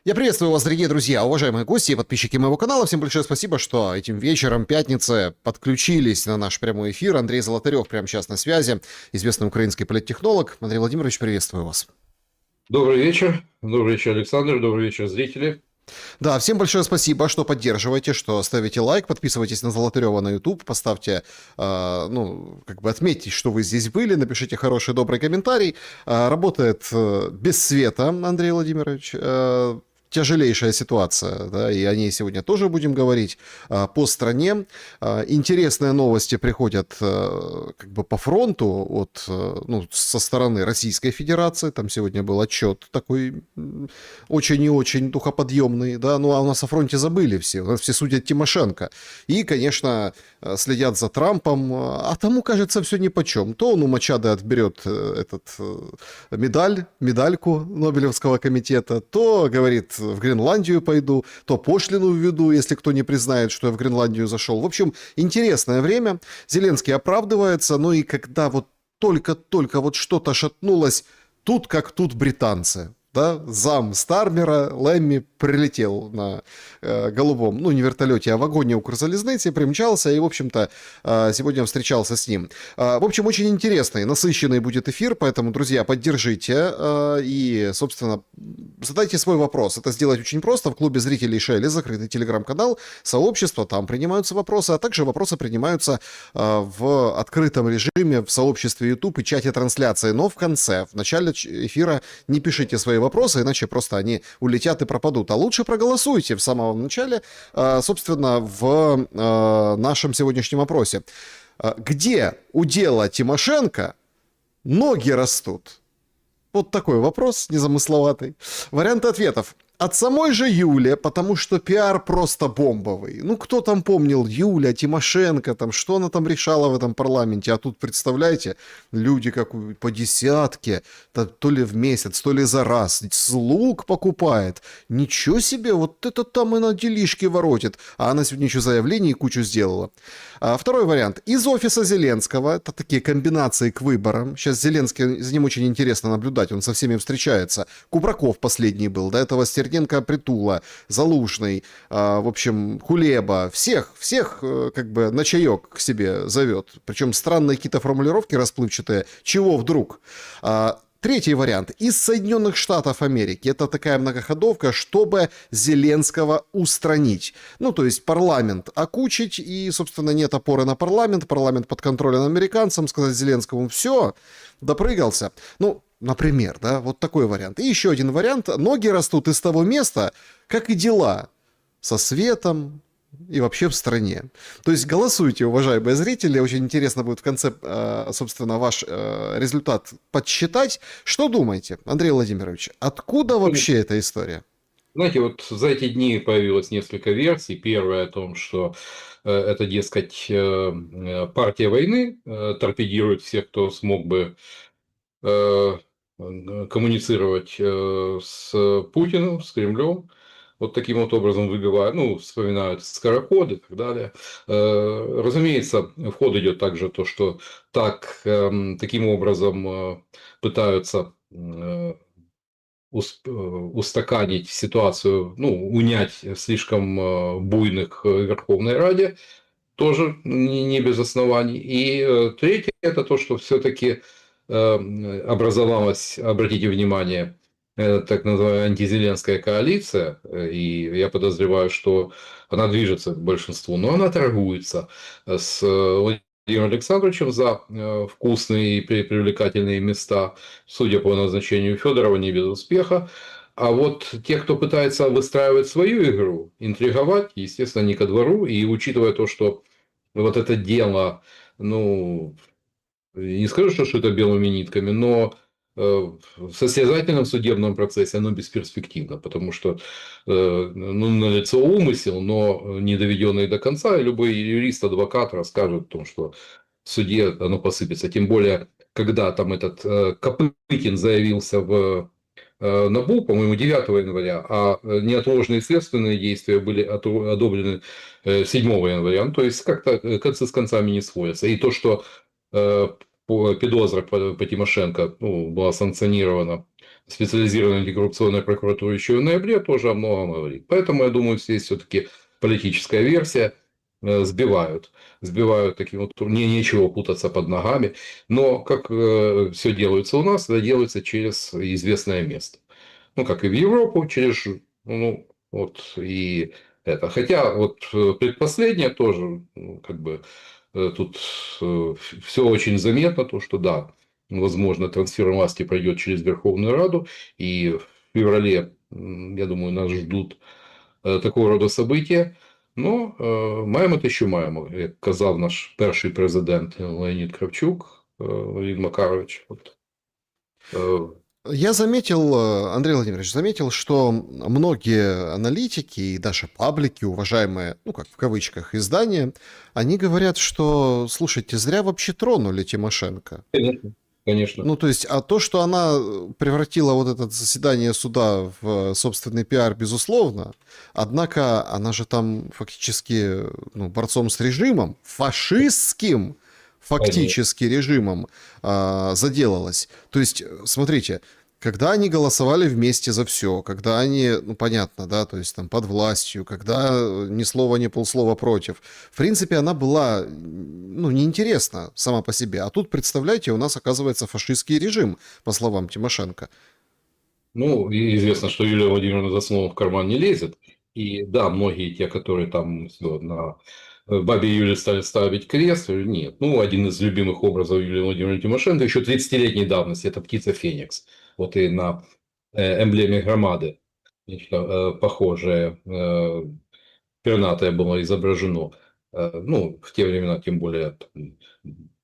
Я приветствую вас, дорогие друзья, уважаемые гости и подписчики моего канала. Всем большое спасибо, что этим вечером пятницы подключились на наш прямой эфир. Андрей Золотарев прямо сейчас на связи, известный украинский политтехнолог. Андрей Владимирович, приветствую вас. Добрый вечер, Александр, добрый вечер, зрители. Да, всем большое спасибо, что поддерживаете, что ставите лайк, подписывайтесь на Золотарева на YouTube, поставьте, отметьте, что вы здесь были, напишите хороший, добрый комментарий. Работает без света, Андрей Владимирович. Тяжелейшая ситуация, да, и о ней сегодня тоже будем говорить, по стране. Интересные новости приходят по фронту со стороны Российской Федерации. Там сегодня был отчет такой очень и очень духоподъемный, да, ну а у нас о фронте забыли все, у нас все судят Тимошенко. И, конечно, следят за Трампом, а тому, кажется, все нипочем. То он у Мачада отберет медальку Нобелевского комитета, то говорит, в Гренландию пойду, то пошлину введу, если кто не признает, что я в Гренландию зашел. В общем, интересное время. Зеленский оправдывается, но и когда вот только вот что-то шатнулось, тут как тут британцы. Да, зам Стармера Лемми прилетел на голубом, не вертолете, а вагоне Укрзалезницы, примчался и, в общем-то, сегодня встречался с ним. В общем, очень интересный, насыщенный будет эфир, поэтому, друзья, поддержите и, собственно, задайте свой вопрос. Это сделать очень просто. В клубе зрителей Шелли закрытый телеграм-канал, сообщество, там принимаются вопросы, а также вопросы принимаются в открытом режиме в сообществе YouTube и чате трансляции. Но в начале эфира не пишите свои вопросы, иначе просто они улетят и пропадут. А лучше проголосуйте в самом начале, собственно, в нашем сегодняшнем опросе. Где у дела Тимошенко ноги растут? Вот такой вопрос незамысловатый. Варианты ответов. От самой же Юли, потому что пиар просто бомбовый. Ну, кто там помнил Юля, Тимошенко, там, что она там решала в этом парламенте? А тут, представляете, люди как по десятке, то ли в месяц, то ли за раз, слуг покупает. Ничего себе, вот это там и на делишки воротит. А она сегодня еще заявлений кучу сделала. Второй вариант. Из офиса Зеленского, это такие комбинации к выборам. Сейчас Зеленский, за ним очень интересно наблюдать, он со всеми встречается. Кубраков последний был, до этого Стерненко, Притула, Залужный, в общем, Кулеба. Всех на чаек к себе зовет. Причем странные какие-то формулировки расплывчатые. Чего вдруг? Третий вариант. Из Соединенных Штатов Америки. Это такая многоходовка, чтобы Зеленского устранить. Ну, то есть парламент окучить, и, собственно, нет опоры на парламент. Парламент под контролем американцам. Сказать Зеленскому: все, допрыгался. Ну, например, да, вот такой вариант. И еще один вариант. Ноги растут из того места, как и дела со светом и вообще в стране. То есть голосуйте, уважаемые зрители. Очень интересно будет в конце, собственно, ваш результат подсчитать. Что думаете, Андрей Владимирович? Откуда вообще эта история? Знаете, вот за эти дни появилось несколько версий. Первая о том, что это, дескать, партия войны торпедирует всех, кто смог бы коммуницировать с Путиным, с Кремлем. Вот таким вот образом выбивают, вспоминают скороходы и так далее. Разумеется, в ход идет также то, что таким образом пытаются устаканить ситуацию, унять слишком буйных в Верховной Раде, тоже не без оснований. И третье – это то, что все-таки образовалась, обратите внимание, так называемая антизеленская коалиция, и я подозреваю, что она движется к большинству, но она торгуется с Владимиром Александровичем за вкусные и привлекательные места, судя по назначению Федорова, не без успеха. А вот те, кто пытается выстраивать свою игру, интриговать, естественно, не ко двору, и учитывая то, что вот это дело, не скажу, что это белыми нитками, но в состязательном судебном процессе оно бесперспективно, потому что налицо умысел, но не доведенный до конца, и любой юрист, адвокат расскажет о том, что в суде оно посыпется. Тем более, когда там этот Копытин заявился в НАБУ, по-моему, 9 января, а неотложные следственные действия были одобрены 7 января. То есть, как-то концы с концами не сходятся. И то, что подозра по Тимошенко была санкционирована специализированной антикоррупционной прокуратуры еще в ноябре, тоже о многом говорит. Поэтому, я думаю, здесь все-таки политическая версия, сбивают. Сбивают таким вот, мне нечего путаться под ногами. Но как все делается у нас, это делается через известное место. Ну, как и в Европу, через, ну, вот, и это. Хотя вот предпоследнее тоже, ну, как бы, тут все очень заметно, то, что да, возможно, трансфер власти пройдет через Верховную Раду, и в феврале, я думаю, нас ждут такого рода события. Ну, маємо те, що маємо, як казав наш перший президент Леонід Кравчук, Леонід Макарович. От, Я заметил, Андрей Владимирович, заметил, что многие аналитики и даже паблики, уважаемые, ну как в кавычках, издания, они говорят, что, слушайте, зря вообще тронули Тимошенко. Конечно, конечно. Ну, то есть, а то, что она превратила вот это заседание суда в собственный пиар, безусловно, однако она же там фактически, ну, борцом с режимом, фашистским фактически режимом заделалась. То есть, смотрите, когда они голосовали вместе за все, когда они, ну, понятно, да, то есть там под властью, когда ни слова, ни полслова против, в принципе, она была, ну, неинтересна сама по себе. А тут, представляете, у нас оказывается фашистский режим, по словам Тимошенко. Ну, и известно, что Юлия Владимировна за словом в карман не лезет. И да, многие те, которые там всё, на бабе Юле стали ставить крест, нет. Ну, один из любимых образов Юлии Владимировны Тимошенко еще 30-летней давности – это птица Феникс. Вот и на эмблеме громады нечто похожее, пернатое было изображено. Ну, в те времена, тем более, там,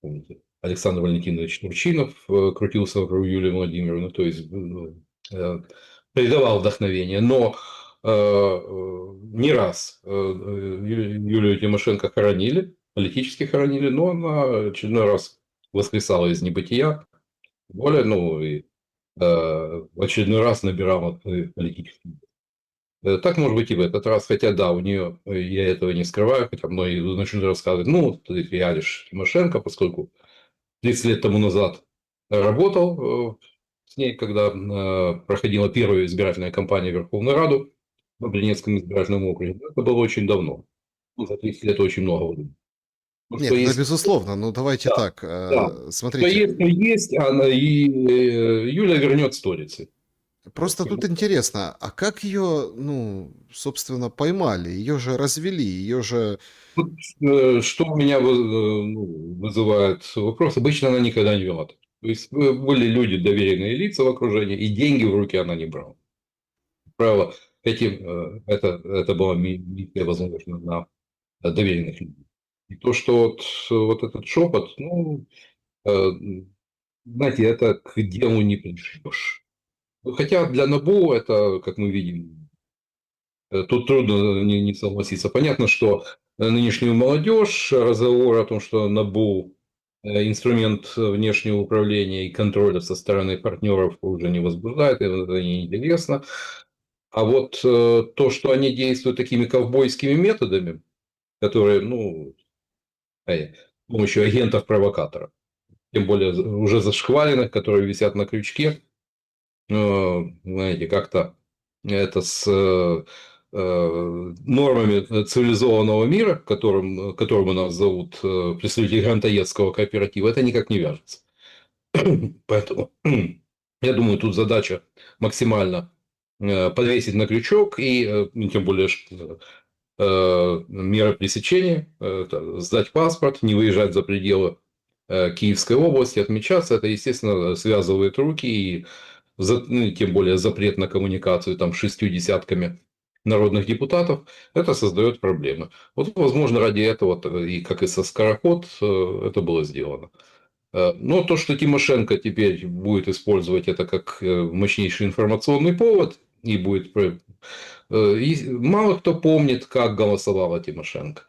помните, Александр Валентинович Турчинов крутился вокруг Юлии Владимировны, то есть э, придавал вдохновение. Но не раз Юлию Тимошенко хоронили, политически хоронили, но она очередной раз воскресала из небытия. Более, ну, и в очередной раз набирала политический. Так может быть и в этот раз, хотя да, у нее, я этого не скрываю, хотя многие начнут рассказывать, ну, ты пиаришь Тимошенко, поскольку 30 лет тому назад работал с ней, когда проходила первая избирательная кампания в Верховную Раду в Брянецком избирательном округе. Это было очень давно. Ну, за 30 лет очень много времени. Ну, что Нет, это есть, безусловно, ну давайте да, так, да. Что смотрите. есть, то есть, и Юля вернет сторицей. Просто тут интересно, а как ее, ну, собственно, поймали? Ее же развели, ее же... Тут, что у меня ну, вызывает вопрос, обычно она никогда не вела. То есть были люди, доверенные лица в окружении, и деньги в руки она не брала. Как правило, это была миссия, возможно, на доверенных людей. И то, что вот этот шепот, ну, э, знаете, это к делу не пришьешь. Ну, хотя для НАБУ это, как мы видим, тут трудно не согласиться. Понятно, что нынешнюю молодежь, разговор о том, что НАБУ инструмент внешнего управления и контроля со стороны партнеров уже не возбуждает, это неинтересно. А вот то, что они действуют такими ковбойскими методами, которые, ну, с помощью агентов-провокаторов, тем более уже зашкваренных, которые висят на крючке, знаете, как-то это с нормами цивилизованного мира, которому нас зовут представители грантоедского кооператива, это никак не вяжется. Поэтому я думаю, тут задача максимально подвесить на крючок и тем более меры пресечения, сдать паспорт, не выезжать за пределы Киевской области, отмечаться. Это, естественно, связывает руки и ну, тем более запрет на коммуникацию там 6 десятками народных депутатов, это создает проблемы. Вот, возможно, ради этого, и как и со Скороход, это было сделано. Но то, что Тимошенко теперь будет использовать это как мощнейший информационный повод, и будет... Мало кто помнит, как голосовала Тимошенко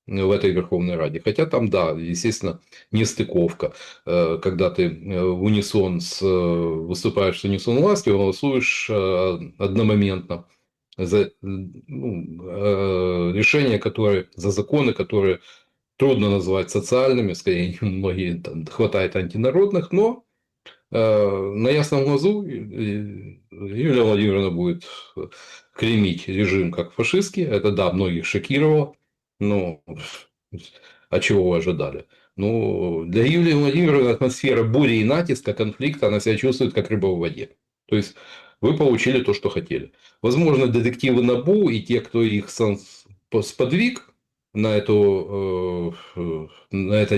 в этой Верховной Раде. Хотя там, да, естественно, нестыковка. Когда ты в унисон выступаешь с унисон властью, голосуешь одномоментно за решения, которые, за законы, которые трудно назвать социальными, скорее, многие там хватает антинародных, но на ясном глазу Юлия Владимировна будет клеймить режим как фашистский. Это, да, многих шокировало. Но а чего вы ожидали? Ну, для Юлии Владимировны атмосфера бури и натиска, конфликта, она себя чувствует как рыба в воде. То есть, вы получили то, что хотели. Возможно, детективы НАБУ и те, кто их сподвиг на это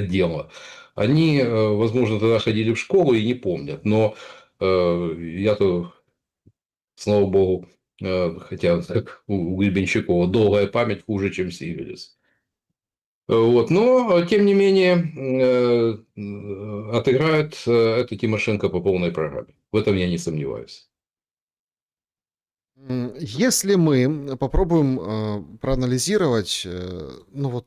дело, они, возможно, тогда ходили в школу и не помнят. Но я-то, слава богу, хотя как у Гребенщикова долгая память хуже, чем сифилис. Вот. Но, тем не менее, отыграет это Тимошенко по полной программе. В этом я не сомневаюсь. Если мы попробуем проанализировать, ну вот,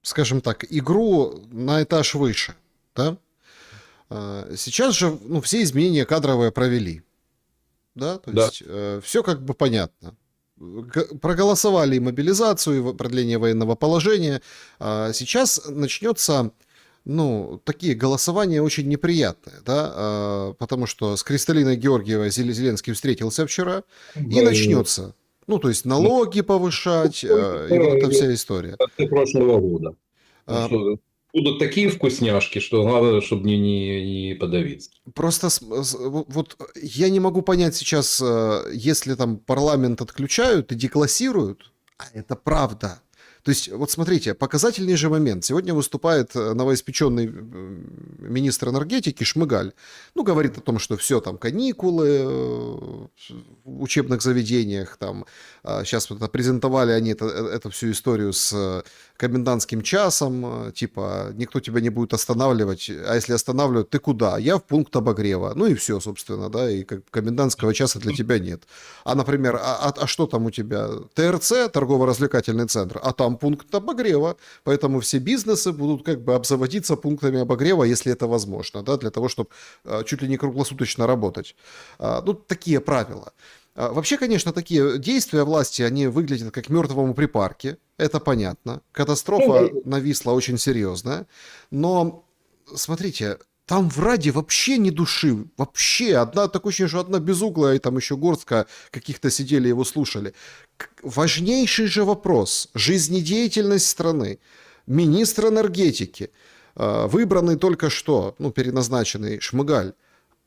скажем так, игру на этаж выше, да? Сейчас же, ну, все изменения кадровые провели, да, то Да. есть все как бы понятно. Проголосовали и мобилизацию, и продление военного положения. Сейчас начнется, ну, такие голосования очень неприятные, да, потому что с Кристалиной Георгиевой Зеленский встретился вчера, и начнется, ну, то есть Ну, налоги повышать, и вот эта вся история. конце прошлого года. Ну, А, что, будут такие вкусняшки, что главное, чтобы не подавиться. Просто вот я не могу понять сейчас, если там парламент отключают и деклассируют, а это правда. То есть, вот смотрите, показательный же момент. Сегодня выступает новоиспеченный министр энергетики Шмыгаль. Ну, говорит о том, что все, там, каникулы в учебных заведениях, там, сейчас вот презентовали они эту всю историю с комендантским часом, типа, никто тебя не будет останавливать, а если останавливают, ты куда? Я в пункт обогрева. Ну и все, собственно, да, и как комендантского часа для тебя нет. А, например, а что там у тебя? ТРЦ, торгово-развлекательный центр, а там пункт обогрева, поэтому все бизнесы будут как бы обзаводиться пунктами обогрева, если это возможно, да, для того, чтобы чуть ли не круглосуточно работать. Ну, такие правила. Вообще, конечно, такие действия власти, они выглядят как мертвому припарке, это понятно. Катастрофа нависла очень серьезная, но, смотрите, там в Раде вообще ни души, вообще, такое ощущение, что одна безуглая, и там еще горстка каких-то сидели его слушали. Важнейший же вопрос, жизнедеятельность страны, министр энергетики, выбранный только что, ну, переназначенный Шмыгаль,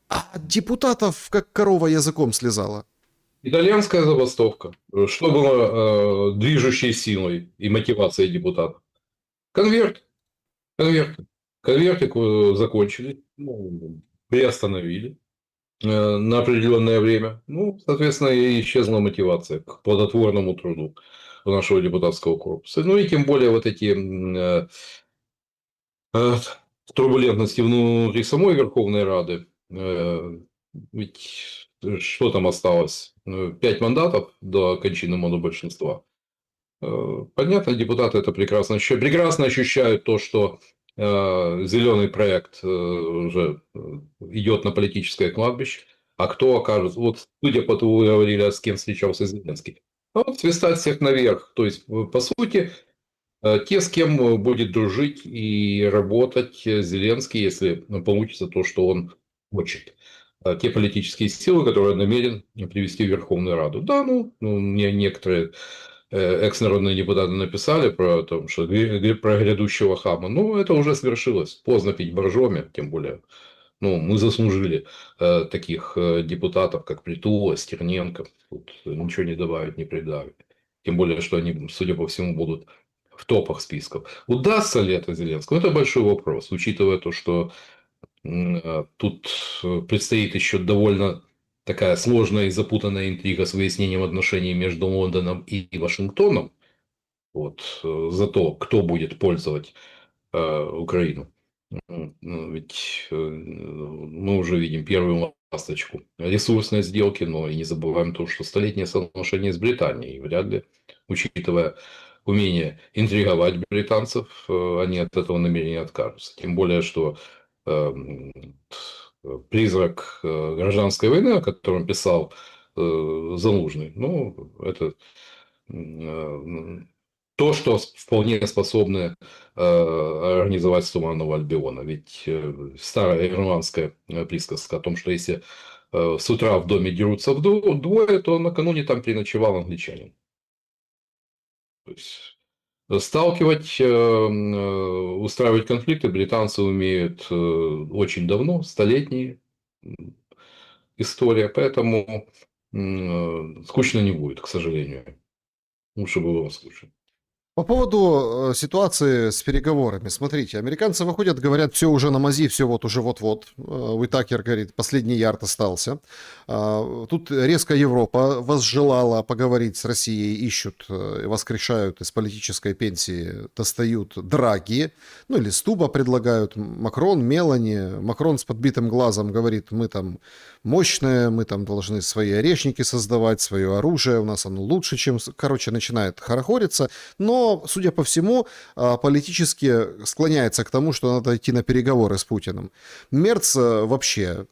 а от депутатов как корова языком слезала. Итальянская забастовка. Что было движущей силой и мотивацией депутатов? Конверт. Конверты. Конверты закончили, ну, приостановили на определенное время. Ну, соответственно, и исчезла мотивация к плодотворному труду у нашего депутатского корпуса. Ну и тем более вот эти э, турбулентности внутри самой Верховной Рады. Ведь что там осталось? 5 мандатов до кончины монобольшинства. Понятно, депутаты это прекрасно ощущают то, что зеленый проект уже идет на политическое кладбище, а кто окажется, вот судя по тому, вы говорили, а с кем встречался Зеленский, а вот свистать всех наверх, то есть, по сути, те, с кем будет дружить и работать Зеленский, если получится то, что он хочет. Те политические силы, которые он намерен привести в Верховную Раду. Да, некоторые экс-народные депутаты написали про то, что про грядущего хама. Ну, это уже свершилось. Поздно пить боржоми, тем более. Ну, мы заслужили таких депутатов, как Притула, Стерненко. Тут ничего не добавить, не прибавить. Тем более, что они, судя по всему, будут в топах списков. Удастся ли это Зеленскому? Это большой вопрос, учитывая то, что тут предстоит еще довольно такая сложная и запутанная интрига с выяснением отношений между Лондоном и Вашингтоном. Вот, за то, кто будет пользовать Украину. Ну, ведь мы уже видим первую ласточку ресурсной сделки, но и не забываем то, что столетнее соглашение с Британией. Вряд ли, учитывая умение интриговать британцев, они от этого намерения откажутся. Тем более, что э, призрак гражданской войны, о котором писал Залужный, ну, это то, что вполне способны организовать с Туманного Альбиона. Ведь старая ирландская присказка о том, что если с утра в доме дерутся двое, то накануне там переночевал англичанин. То есть сталкивать, устраивать конфликты британцы умеют очень давно, столетние история, поэтому скучно не будет, к сожалению. Лучше было скучно. По поводу ситуации с переговорами. Смотрите, американцы выходят, говорят, все уже на мази, все вот уже вот-вот. Уитакер говорит, последний ярд остался. Тут резко Европа возжелала поговорить с Россией, ищут, воскрешают из политической пенсии, достают Драги, ну или Стуба предлагают, Макрон, Мелани. Макрон с подбитым глазом говорит, мы там мощные, мы там должны свои орешники создавать, свое оружие, у нас оно лучше, чем... Короче, начинает хорохориться, но судя по всему, политически склоняется к тому, что надо идти на переговоры с Путиным. Мерц вообще,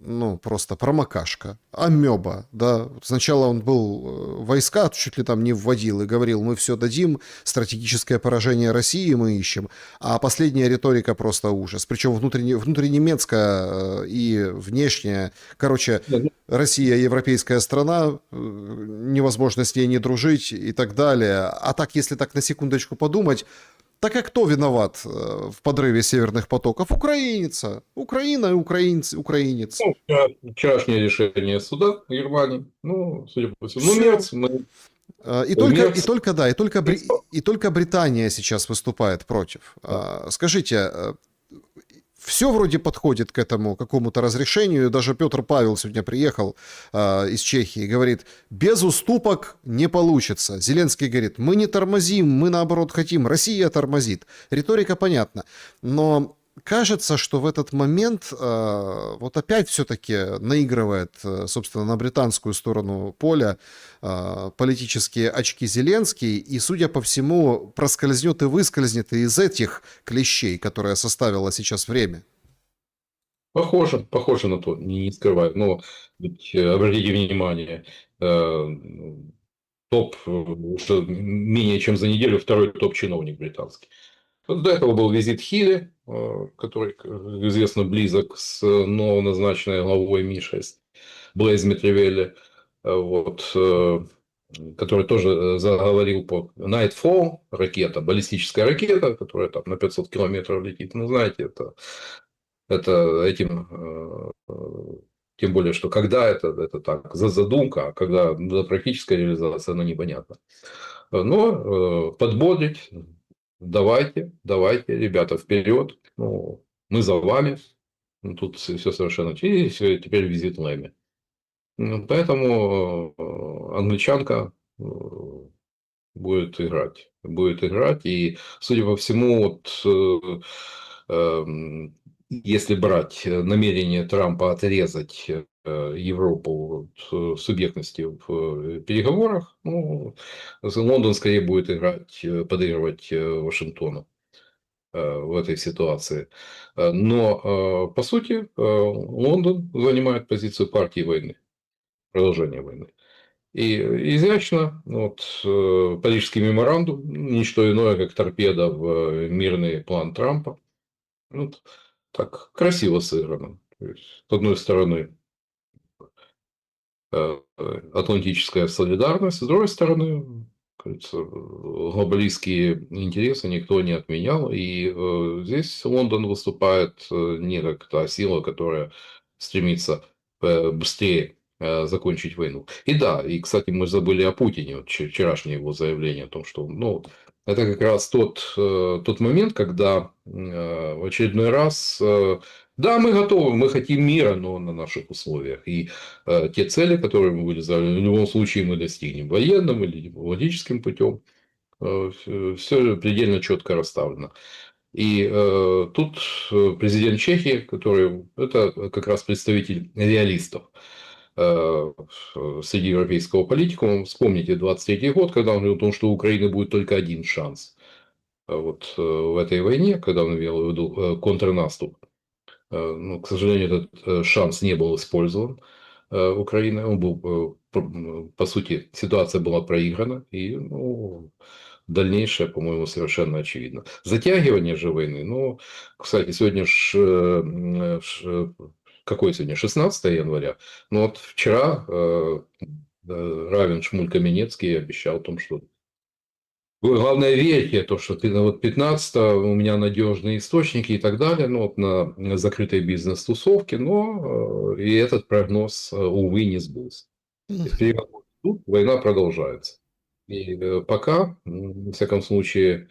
ну, просто промокашка, амеба, да. Сначала он был войска, чуть ли там не вводил и говорил, мы все дадим, стратегическое поражение России мы ищем, а последняя риторика просто ужас. Причем внутреннемецкая и внешняя, короче, Россия европейская страна, невозможно с ней не дружить и так далее. А так, если так на секундочку подумать, так а кто виноват в подрыве северных потоков? Украинец. Украина и украинец. Ну, вчерашнее решение суда Германии, ну, судя по всему, ну, Все. Мерц, мы... И только Британия сейчас выступает против. Скажите, все вроде подходит к этому какому-то разрешению. Даже Петр Павел сегодня приехал из Чехии и говорит, без уступок не получится. Зеленский говорит, мы не тормозим, мы наоборот хотим, Россия тормозит. Риторика понятна. Но кажется, что в этот момент вот опять все-таки наигрывает, собственно, на британскую сторону поля политические очки Зеленский, и, судя по всему, проскользнет и выскользнет из этих клещей, которые составило сейчас время. Похоже на то, не скрываю. Но ведь, обратите внимание, топ уже менее чем за неделю второй топ-чиновник британский. Вот до этого был визит Хилли, который, как известно, близок с новоназначенной главой Ми-6, Блейз Метривелли, вот, который тоже заговорил по Nightfall, ракета, баллистическая ракета, которая там на 500 километров летит. Ну, знаете, это этим, тем более, что когда это так, задумка, а когда практическая реализация, она непонятна. Но подбодрить, давайте, ребята, вперед, ну, мы за вами. Ну, тут все совершенно. И теперь визит Лэми. Поэтому англичанка будет играть. И, судя по всему, вот, если брать намерение Трампа отрезать Европу от субъектности в переговорах, ну, Лондон скорее будет подыгрывать Вашингтону в этой ситуации. Но, по сути, Лондон занимает позицию партии войны, продолжения войны. И изящно, вот, Парижский меморандум, ничто иное, как торпеда в мирный план Трампа. Вот, так красиво сыграно. То есть, с одной стороны, атлантическая солидарность, с другой стороны, кажется, глобалистские интересы никто не отменял. И здесь Лондон выступает не как та сила, которая стремится быстрее закончить войну. И да, и, кстати, мы забыли о Путине, вот вчерашнее его заявление о том, что, ну, это как раз тот момент, когда в очередной раз, да, мы готовы, мы хотим мира, но на наших условиях. И те цели, которые мы вылезали, в любом случае мы достигнем военным или дипломатическим путем. Все предельно четко расставлено. И тут президент Чехии, который это как раз представитель реалистов среди европейского политикума. Вспомните 23-й год, когда он говорил о том, что у Украины будет только один шанс вот в этой войне, когда он имел в виду контрнаступ. Но, к сожалению, этот шанс не был использован Украиной. Он был, по сути, ситуация была проиграна. И, ну, дальнейшее, по-моему, совершенно очевидно. Затягивание же войны, ну, кстати, сегодня какой сегодня, 16 января, ну вот вчера Равен Шмуль-Каменецкий обещал о том, что вы, главное, верьте, то, что ты вот 15 у меня надежные источники и так далее, ну, вот на закрытой бизнес-тусовке, но и этот прогноз, увы, не сбылся. То есть переговоры идут, война продолжается. И пока, во всяком случае,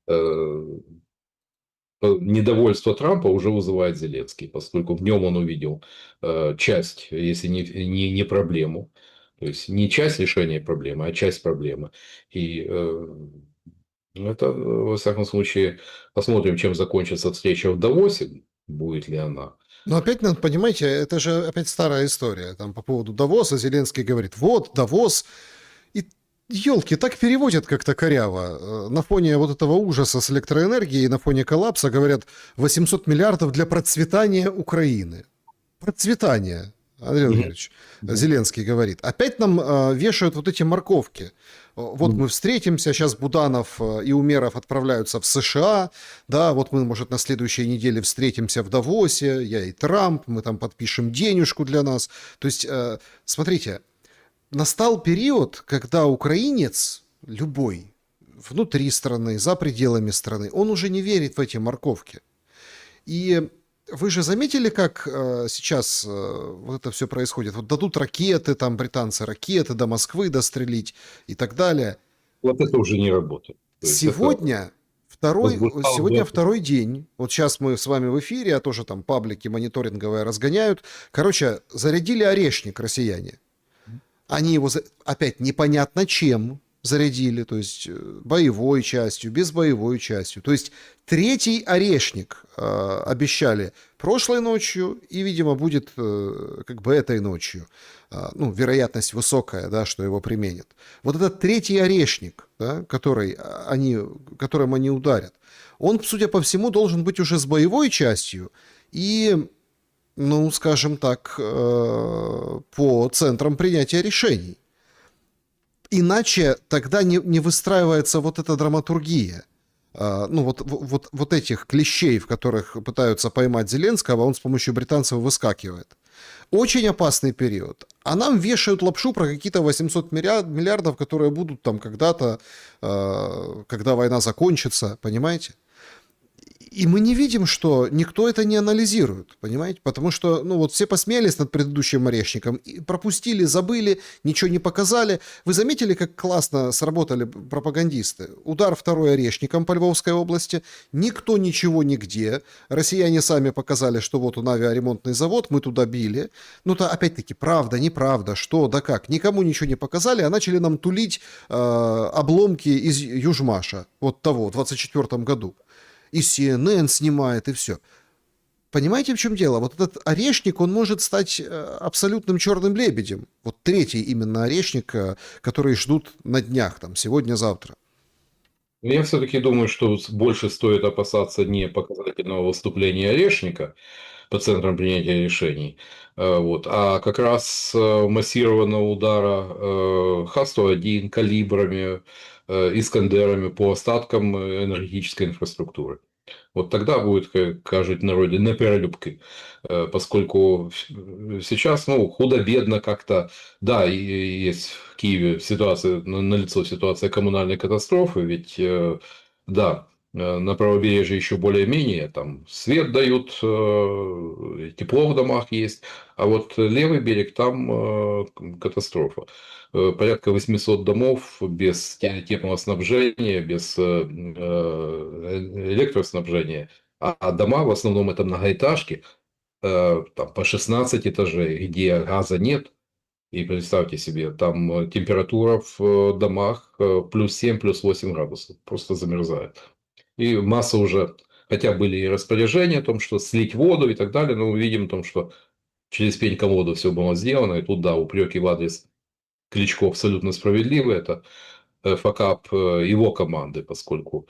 э, недовольство Трампа уже вызывает Зеленский, поскольку в нем он увидел часть, если не проблему, то есть не часть решения проблемы, а часть проблемы. И это, во всяком случае, посмотрим, чем закончится встреча в Давосе, будет ли она. Но опять надо, понимаете, это же опять старая история. Там по поводу Давоса Зеленский говорит, вот, Давос. И елки так переводят как-то коряво. На фоне вот этого ужаса с электроэнергией, на фоне коллапса говорят 800 миллиардов для процветания Украины. Процветание, Андрей Мгм. Владимирович, Зеленский говорит. Опять нам вешают вот эти морковки. Вот мы встретимся, сейчас Буданов и Умеров отправляются в США, да, вот мы, может, на следующей неделе встретимся в Давосе, я и Трамп, мы там подпишем денежку для нас. То есть, смотрите, настал период, когда украинец, любой, внутри страны, за пределами страны, он уже не верит в эти морковки. И вы же заметили, как сейчас вот это все происходит? Вот дадут ракеты, там британцы ракеты до Москвы дострелить и так далее. Вот это уже не работает. То есть это возбуждало Сегодня бы. второй день. Вот сейчас мы с вами в эфире, а тоже там паблики мониторинговые разгоняют. Короче, зарядили орешник россияне. Они его опять непонятно чем зарядили, то есть боевой частью, без боевой частью. То есть третий орешник обещали прошлой ночью и, видимо, будет как бы этой ночью. Ну, вероятность высокая, да, что его применят. Вот этот третий орешник, да, которым они ударят, он, судя по всему, должен быть уже с боевой частью и, ну, скажем так, по центрам принятия решений. Иначе тогда не выстраивается вот эта драматургия. Ну, вот этих клещей, в которых пытаются поймать Зеленского, он с помощью британцев выскакивает. Очень опасный период. А нам вешают лапшу про какие-то 800 миллиардов, которые будут там когда-то, когда война закончится, понимаете? И мы не видим, что никто это не анализирует, понимаете? Потому что, ну вот все посмеялись над предыдущим орешником, и пропустили, забыли, ничего не показали. Вы заметили, как классно сработали пропагандисты? Удар второй орешником по Львовской области, никто ничего нигде. Россияне сами показали, что вот он авиаремонтный завод, мы туда били. Ну то опять-таки правда, неправда, что, да как. Никому ничего не показали, а начали нам тулить обломки из Южмаша, вот того, в 24 году. И CNN снимает, и все. Понимаете, в чем дело? Вот этот орешник, он может стать абсолютным черным лебедем. Вот третий именно орешник, который ждут на днях, там, сегодня-завтра. Я все-таки думаю, что больше стоит опасаться не показательного выступления Орешника по центрам принятия решений, вот, а как раз массированного удара Х-101 калибрами, Искандерами по остаткам энергетической инфраструктуры. Вот тогда будет, как кажуть народе, на перелюбки, поскольку сейчас, ну, худо-бедно как-то, да, и есть в Киеве ситуация, налицо ситуация коммунальной катастрофы, ведь, да, на правобережье еще более-менее, там свет дают, тепло в домах есть, а вот левый берег, там катастрофа. Порядка 800 домов без теплоснабжения, без электроснабжения. А дома в основном это многоэтажки, там по 16 этажей, где газа нет. И представьте себе, там температура в домах плюс 7, плюс 8 градусов. Просто замерзает. И масса уже, хотя были и распоряжения о том, что слить воду и так далее, но мы видим о том, что через пень-колоду все было сделано. И тут, да, упреки в адрес Кличко абсолютно справедливы. Это факап его команды, поскольку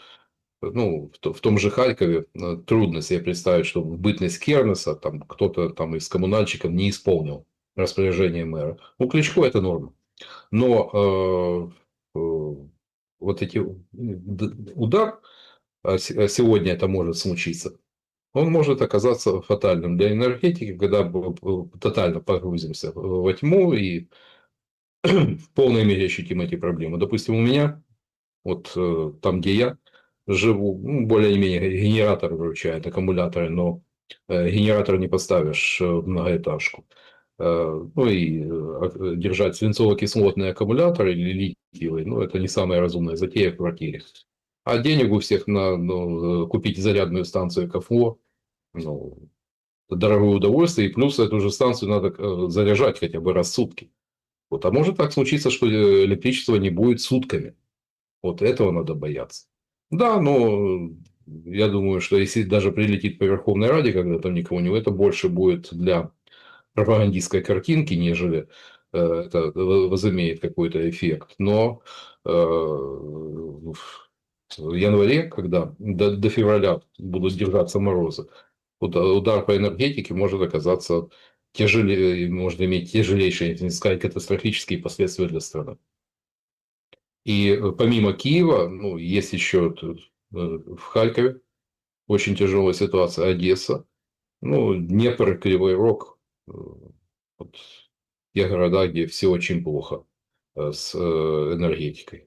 ну, в том же Харькове трудно себе представить, что в бытность Кернеса там кто-то там из коммунальщиков не исполнил распоряжение мэра. У Кличко это норма. Но вот эти удар, а сегодня это может случиться, он может оказаться фатальным для энергетики, когда тотально погрузимся во тьму и в полной мере ощутим эти проблемы. Допустим, у меня, вот там, где я живу, ну, более-менее генератор выручает, аккумуляторы, но генератор не поставишь в многоэтажку. Ну и держать свинцово-кислотный аккумулятор или литиевый, ну, это не самая разумная затея в квартире. А денег у всех на купить зарядную станцию КФО, ну, дорогое удовольствие, и плюс эту же станцию надо заряжать хотя бы раз в сутки. Вот. А может так случиться, что электричества не будет сутками. Вот этого надо бояться. Да, но я думаю, что если даже прилетит по Верховной Раде, когда там никого не, это больше будет для пропагандистской картинки, нежели это возымеет какой-то эффект. Но в январе, когда до февраля будут держаться морозы, удар по энергетике может оказаться тяжелее, может иметь тяжелейшие, если не сказать, катастрофические последствия для страны. И помимо Киева, ну, есть еще в Харькове очень тяжелая ситуация, Одесса, ну, Днепр, Кривой Рог, вот те города, где все очень плохо с энергетикой.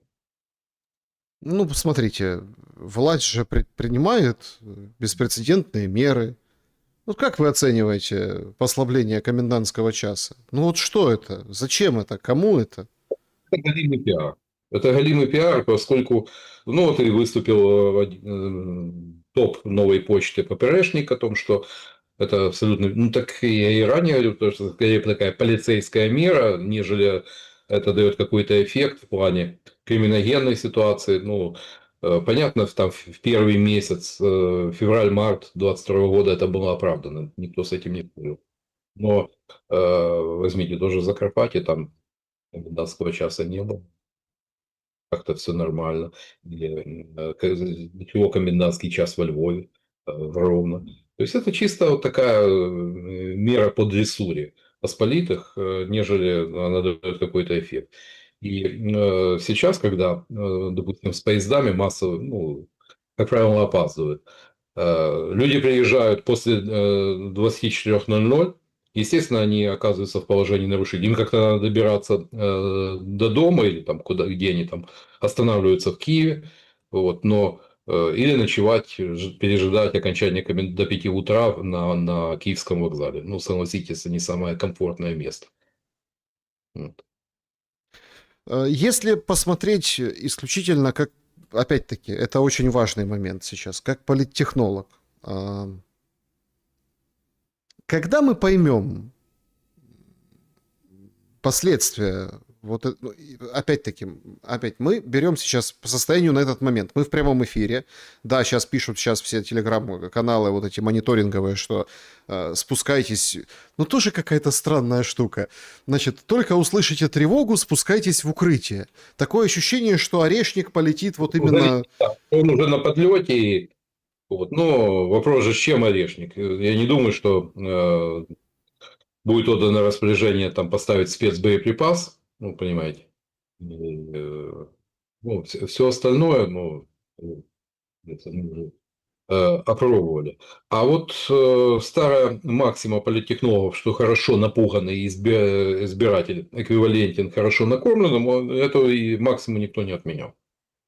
Ну, посмотрите, власть же принимает беспрецедентные меры. Вот как вы оцениваете послабление комендантского часа? Ну вот что это? Зачем это? Кому это? Это галимый пиар. Это галимый пиар, поскольку, ну, вот и выступил топ новой почты ППРшник о том, что это абсолютно, ну, так я и ранее говорил, потому что скорее такая полицейская мера, нежели это дает какой-то эффект в плане криминогенной ситуации. Ну, понятно, там в первый месяц, февраль-март 2022 года это было оправдано, никто с этим не спорил. Но возьмите тоже Закарпатье, там комендантского часа не было, как-то все нормально. Или для чего комендантский час во Львове, в Ровно. То есть это чисто вот такая мера по дрессуре посполитых, нежели она дает какой-то эффект. И сейчас, когда, допустим, с поездами массово, ну, как правило, опаздывают, люди приезжают после 24:00. Естественно, они оказываются в положении нарушителей. Им как-то надо добираться до дома или там куда, где они там останавливаются в Киеве, вот, но или ночевать, пережидать окончания до 5 утра на Киевском вокзале. Ну, согласитесь, это не самое комфортное место. Вот. Если посмотреть исключительно как, опять-таки, это очень важный момент сейчас, как политтехнолог, когда мы поймем последствия, вот ну, опять-таки, опять мы берем сейчас по состоянию на этот момент. Мы в прямом эфире. Да, сейчас пишут сейчас все телеграм-каналы, вот эти мониторинговые, что спускайтесь. Ну, тоже какая-то странная штука. Значит, только услышите тревогу, спускайтесь в укрытие. Такое ощущение, что орешник полетит вот именно... Он уже на подлете. Вот. Но вопрос же, с чем орешник? Я не думаю, что будет отдано распоряжение там поставить спецбоеприпас, ну, понимаете. Ну, все остальное, ну, это мы уже опробовали. А вот старая максима политтехнологов, что хорошо напуганный избиратель эквивалентен хорошо накормленному, этого и максимум никто не отменял.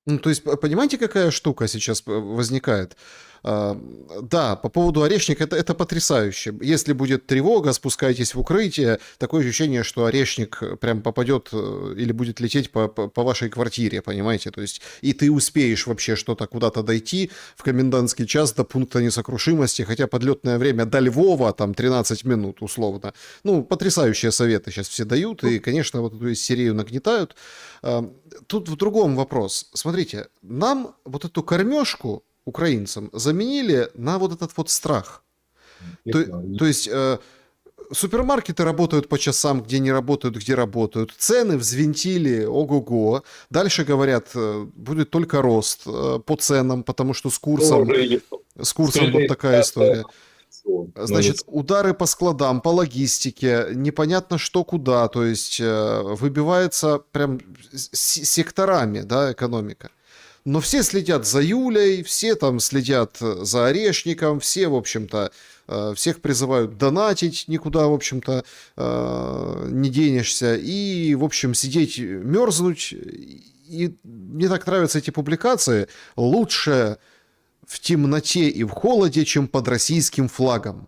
Ну, то есть, понимаете, какая штука сейчас возникает? Да, по поводу орешника, это потрясающе. Если будет тревога, спускайтесь в укрытие. Такое ощущение, что орешник прям попадет или будет лететь по вашей квартире, понимаете? То есть, и ты успеешь вообще что-то куда-то дойти в комендантский час до пункта несокрушимости, хотя подлетное время до Львова, там, 13 минут, условно. Ну, потрясающие советы сейчас все дают, и, конечно, вот эту серию нагнетают. Тут в другом вопрос. Смотрите, нам вот эту кормежку украинцам заменили на вот этот вот страх. То есть супермаркеты работают по часам, где не работают, где работают. Цены взвинтили, ого-го. Дальше говорят, будет только рост по ценам, потому что с курсом вот такая история. Значит, удары по складам, по логистике, непонятно что куда, то есть выбивается прям секторами, да, экономика. Но все следят за Юлей, все там следят за Орешником, все, в общем-то, всех призывают донатить, никуда, в общем-то, не денешься. И, в общем, сидеть, мерзнуть. И мне так нравятся эти публикации. Лучше в темноте и в холоде, чем под российским флагом.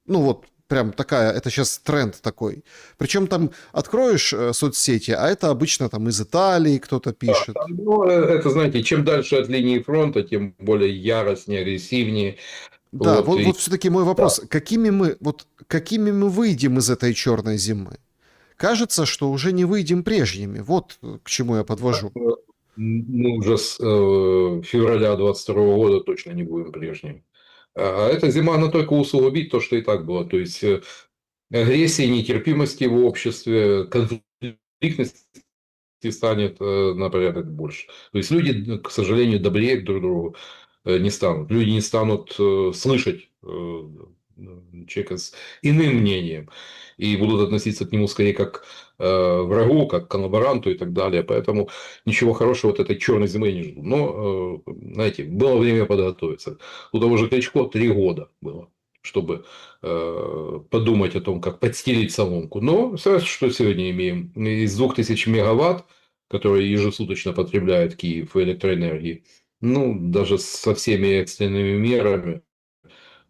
Ну вот, прям такая, это сейчас тренд такой. Причем там откроешь соцсети, а это обычно там из Италии кто-то пишет. Ну, это, знаете, чем дальше от линии фронта, тем более яростнее, агрессивнее. Да, Вот, вот, и, вот все-таки мой да. вопрос. Какими мы выйдем из этой черной зимы? Кажется, что уже не выйдем прежними. Вот к чему я подвожу. Мы уже с февраля 22 года точно не будем прежними. А эта зима, она только усугубит то, что и так было. То есть, агрессии, нетерпимости в обществе, конфликтности станет на порядок больше. То есть, люди, к сожалению, добрее друг к другу не станут. Люди не станут слышать человека с иным мнением и будут относиться к нему скорее как врагу, как к коллаборанту и так далее. Поэтому ничего хорошего от этой черной зимы я не жду. Но, знаете, было время подготовиться. У того же Кличко 3 года было, чтобы подумать о том, как подстелить соломку. Но что сегодня имеем? Из 2000 мегаватт, которые ежесуточно потребляет Киев электроэнергии, ну, даже со всеми экстренными мерами,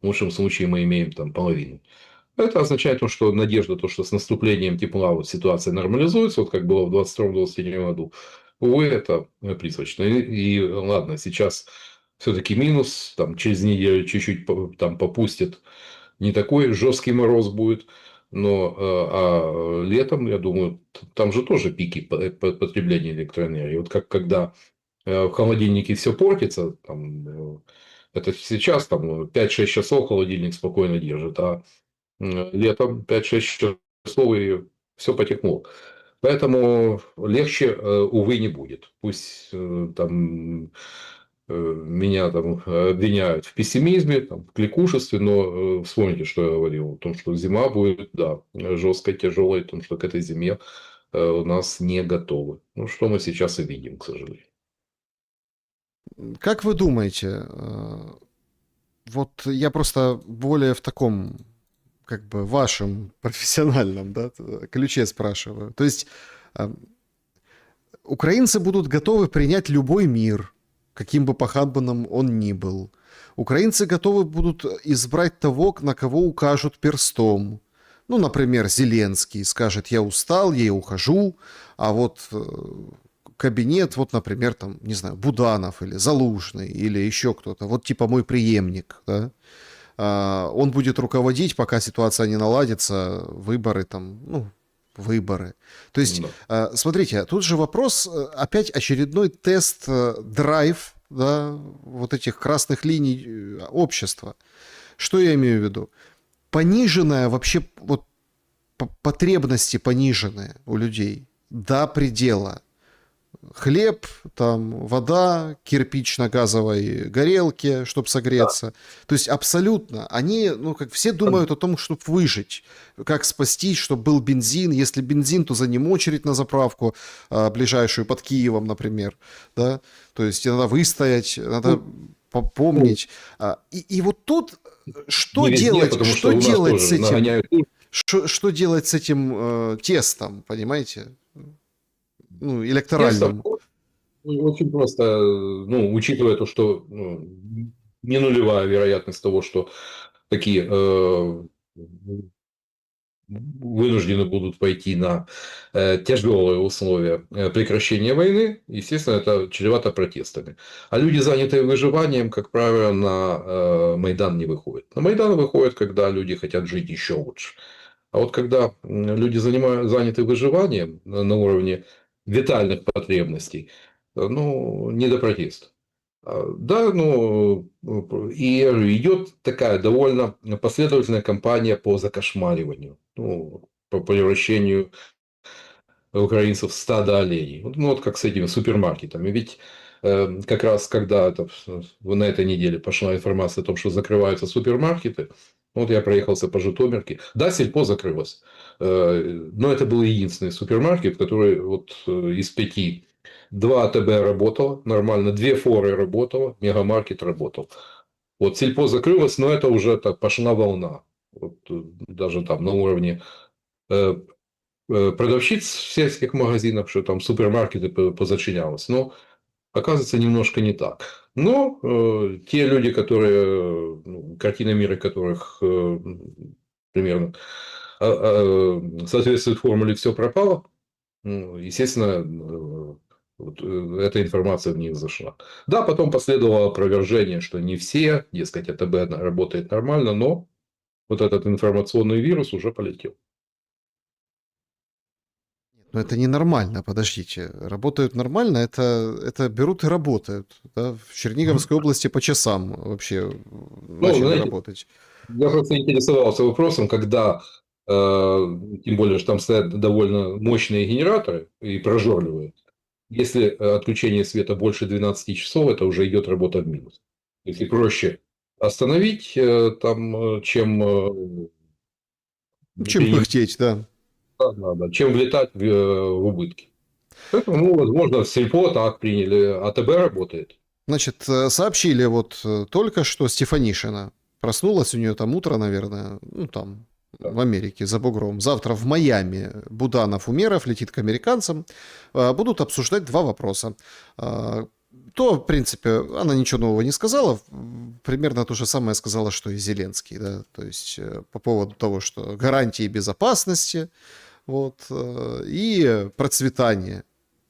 в лучшем случае мы имеем там половину. Это означает то, что надежда, то, что с наступлением тепла вот ситуация нормализуется, вот как было в 2022-2023 году, увы, это призрачно. И ладно, сейчас все-таки минус, там через неделю чуть-чуть там попустит, не такой жесткий мороз будет, но летом, я думаю, там же тоже пики потребления электроэнергии. Вот как когда в холодильнике все портится, там, это сейчас там 5-6 часов холодильник спокойно держит, а летом 5-6 часов и все потекло. Поэтому легче, увы, не будет. Пусть там меня там обвиняют в пессимизме, там, в кликушестве, но вспомните, что я говорил, о том, что зима будет, да, жесткой, тяжелой, о том, что к этой зиме у нас не готовы. Ну, что мы сейчас и видим, к сожалению. Как вы думаете, вот я просто более в таком, как бы, вашем профессиональном, да, ключе спрашиваю. То есть украинцы будут готовы принять любой мир, каким бы похабным он ни был. Украинцы готовы будут избрать того, на кого укажут перстом. Ну, например, Зеленский скажет: я устал, я ухожу, а вот кабинет, вот, например, там, не знаю, Буданов или Залужный или еще кто-то, вот типа мой преемник, да, он будет руководить, пока ситуация не наладится, выборы там, ну, выборы. То есть, Да. смотрите, тут же вопрос, опять очередной тест, драйв, да, вот этих красных линий общества. Что я имею в виду? Пониженная вообще, вот потребности пониженные у людей до предела. Хлеб, там, вода, кирпич на газовой горелке, чтобы согреться. То есть абсолютно. Они, ну, как все думают о том, чтобы выжить. Как спастись, чтобы был бензин. Если бензин, то за ним очередь на заправку, ближайшую под Киевом, например. Да? То есть надо выстоять, надо помнить. И вот тут что Не везде, делать? потому Что что у нас делать с тоже этим? нагоняют. Что делать с этим тестом, понимаете? Ну, Тестом электоральным. очень просто, ну, учитывая то, что не нулевая вероятность того, что такие вынуждены будут пойти на тяжелые условия прекращения войны, естественно, это чревато протестами. А люди, занятые выживанием, как правило, на Майдан не выходят. На Майдан выходят, когда люди хотят жить еще лучше. А вот когда люди заняты выживанием на уровне витальных потребностей, ну, не до протеста. Да, ну, и идет такая довольно последовательная кампания по закошмариванию, ну, по превращению украинцев в стадо оленей. Ну, вот как с этими супермаркетами. Ведь как раз когда на этой неделе пошла информация о том, что закрываются супермаркеты, вот я проехался по Житомирке. Да, Сельпо закрылось. Но это был единственный супермаркет, который вот из 5 2 АТБ работало нормально, 2 форы работало, мегамаркет работал. Вот сельпо закрылось, но это уже так пошла волна. Вот, даже там на уровне продавщиц в сельских магазинах, что там супермаркеты позачинялось. Но оказывается немножко не так. Но те люди, которые, картина мира которых примерно соответствует формуле «все пропало», естественно, вот, эта информация в них зашла. Да, потом последовало опровержение, что не все, дескать, АТБ работает нормально, но вот этот информационный вирус уже полетел. Но это ненормально, подождите. Работают нормально, это берут и работают. Да? В Черниговской области по часам вообще Ну, начали знаете, работать. я просто интересовался вопросом, когда, тем более, что там стоят довольно мощные генераторы и прожорливые. Если отключение света больше 12 часов, это уже идет работа в минус. Если проще остановить, чем Ну, чем пыхтеть, да. чем влетать в убытки. Поэтому, возможно, сельпо так приняли, АТБ работает. Значит, сообщили вот только что Стефанишина. Проснулась у нее там утро, наверное, ну там, Да. в Америке, за бугром. Завтра в Майами Буданов, Умеров летит к американцам. Будут обсуждать два вопроса. То, в принципе, она ничего нового не сказала. Примерно то же самое сказала, что и Зеленский. Да? То есть по поводу того, что гарантии безопасности вот, и процветание.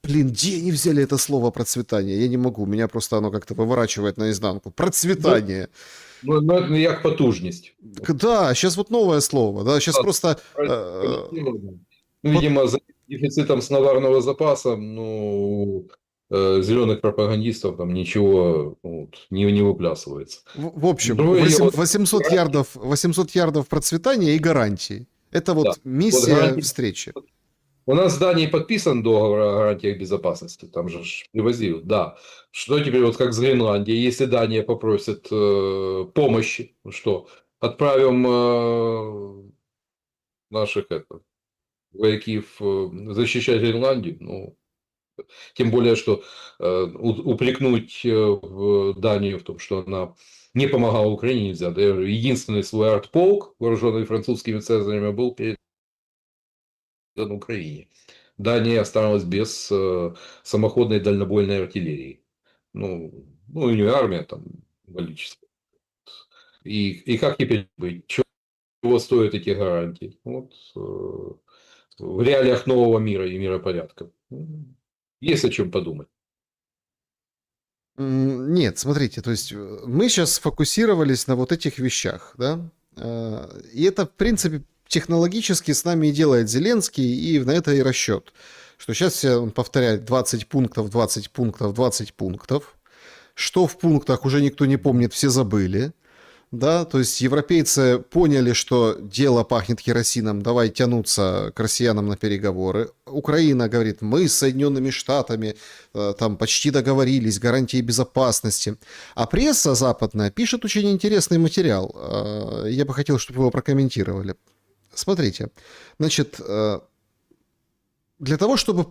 Блин, где они взяли это слово процветание? Я не могу, меня просто оно как-то выворачивает наизнанку. Процветание. Ну, это як потужність. Да, сейчас вот новое слово. Да, сейчас Да, просто... Ну, видимо, за дефицитом словарного запаса, зеленых пропагандистов там ничего не выплясывается. В общем, Другое дело, 800 ярдов процветания и гарантий. Это вот да. миссия гарантии- встречи. У нас в Дании подписан договор о гарантиях безопасности, там же привозили, да. Что теперь, вот как с Гренландией, если Дания попросит помощи, что отправим наших вояков защищать Гренландию, тем более, что упрекнуть в Данию в том, что она не помогала Украине, нельзя. Да, единственный свой артполк, вооруженный французскими цезарями, был передан Украине. Дания осталась без самоходной дальнобойной артиллерии. У нее армия там валическая. И как теперь быть? Чего стоят эти гарантии? Вот, в реалиях нового мира и миропорядка. Есть о чем подумать. Нет, смотрите, то есть мы сейчас сфокусировались на вот этих вещах, да, и это, в принципе, технологически с нами и делает Зеленский, и на это и расчет, что сейчас он повторяет 20 пунктов, 20 пунктов, 20 пунктов, что в пунктах уже никто не помнит, все забыли, да, то есть европейцы поняли, что дело пахнет керосином, давай тянуться к россиянам на переговоры. Украина говорит, мы с Соединенными Штатами там почти договорились, гарантии безопасности. А пресса западная пишет очень интересный материал. Я бы хотел, чтобы вы его прокомментировали. Смотрите, значит, для того, чтобы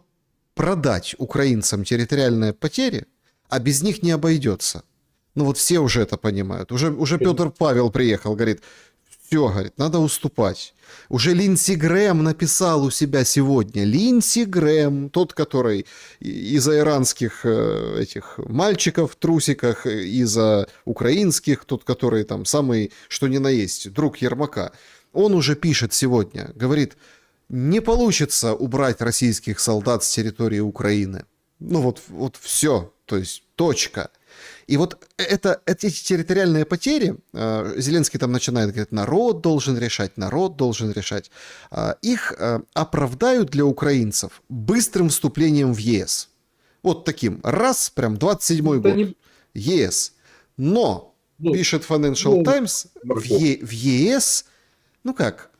продать украинцам территориальные потери, а без них не обойдется. Ну вот все уже это понимают. Уже Петр Павел приехал, говорит, все, говорит, надо уступать. Уже Линдси Грэм написал у себя сегодня. Линдси Грэм, тот, который из-за иранских этих мальчиков в трусиках, из-за украинских, тот, который там самый, что ни на есть, друг Ермака. Он уже пишет сегодня, говорит, не получится убрать российских солдат с территории Украины. Ну вот все, то есть точка. И вот эти территориальные потери, Зеленский там начинает говорить, народ должен решать, их оправдают для украинцев быстрым вступлением в ЕС. Вот таким, раз, прям 27-й год, ЕС. Но, пишет Financial Times, в ЕС, ну как,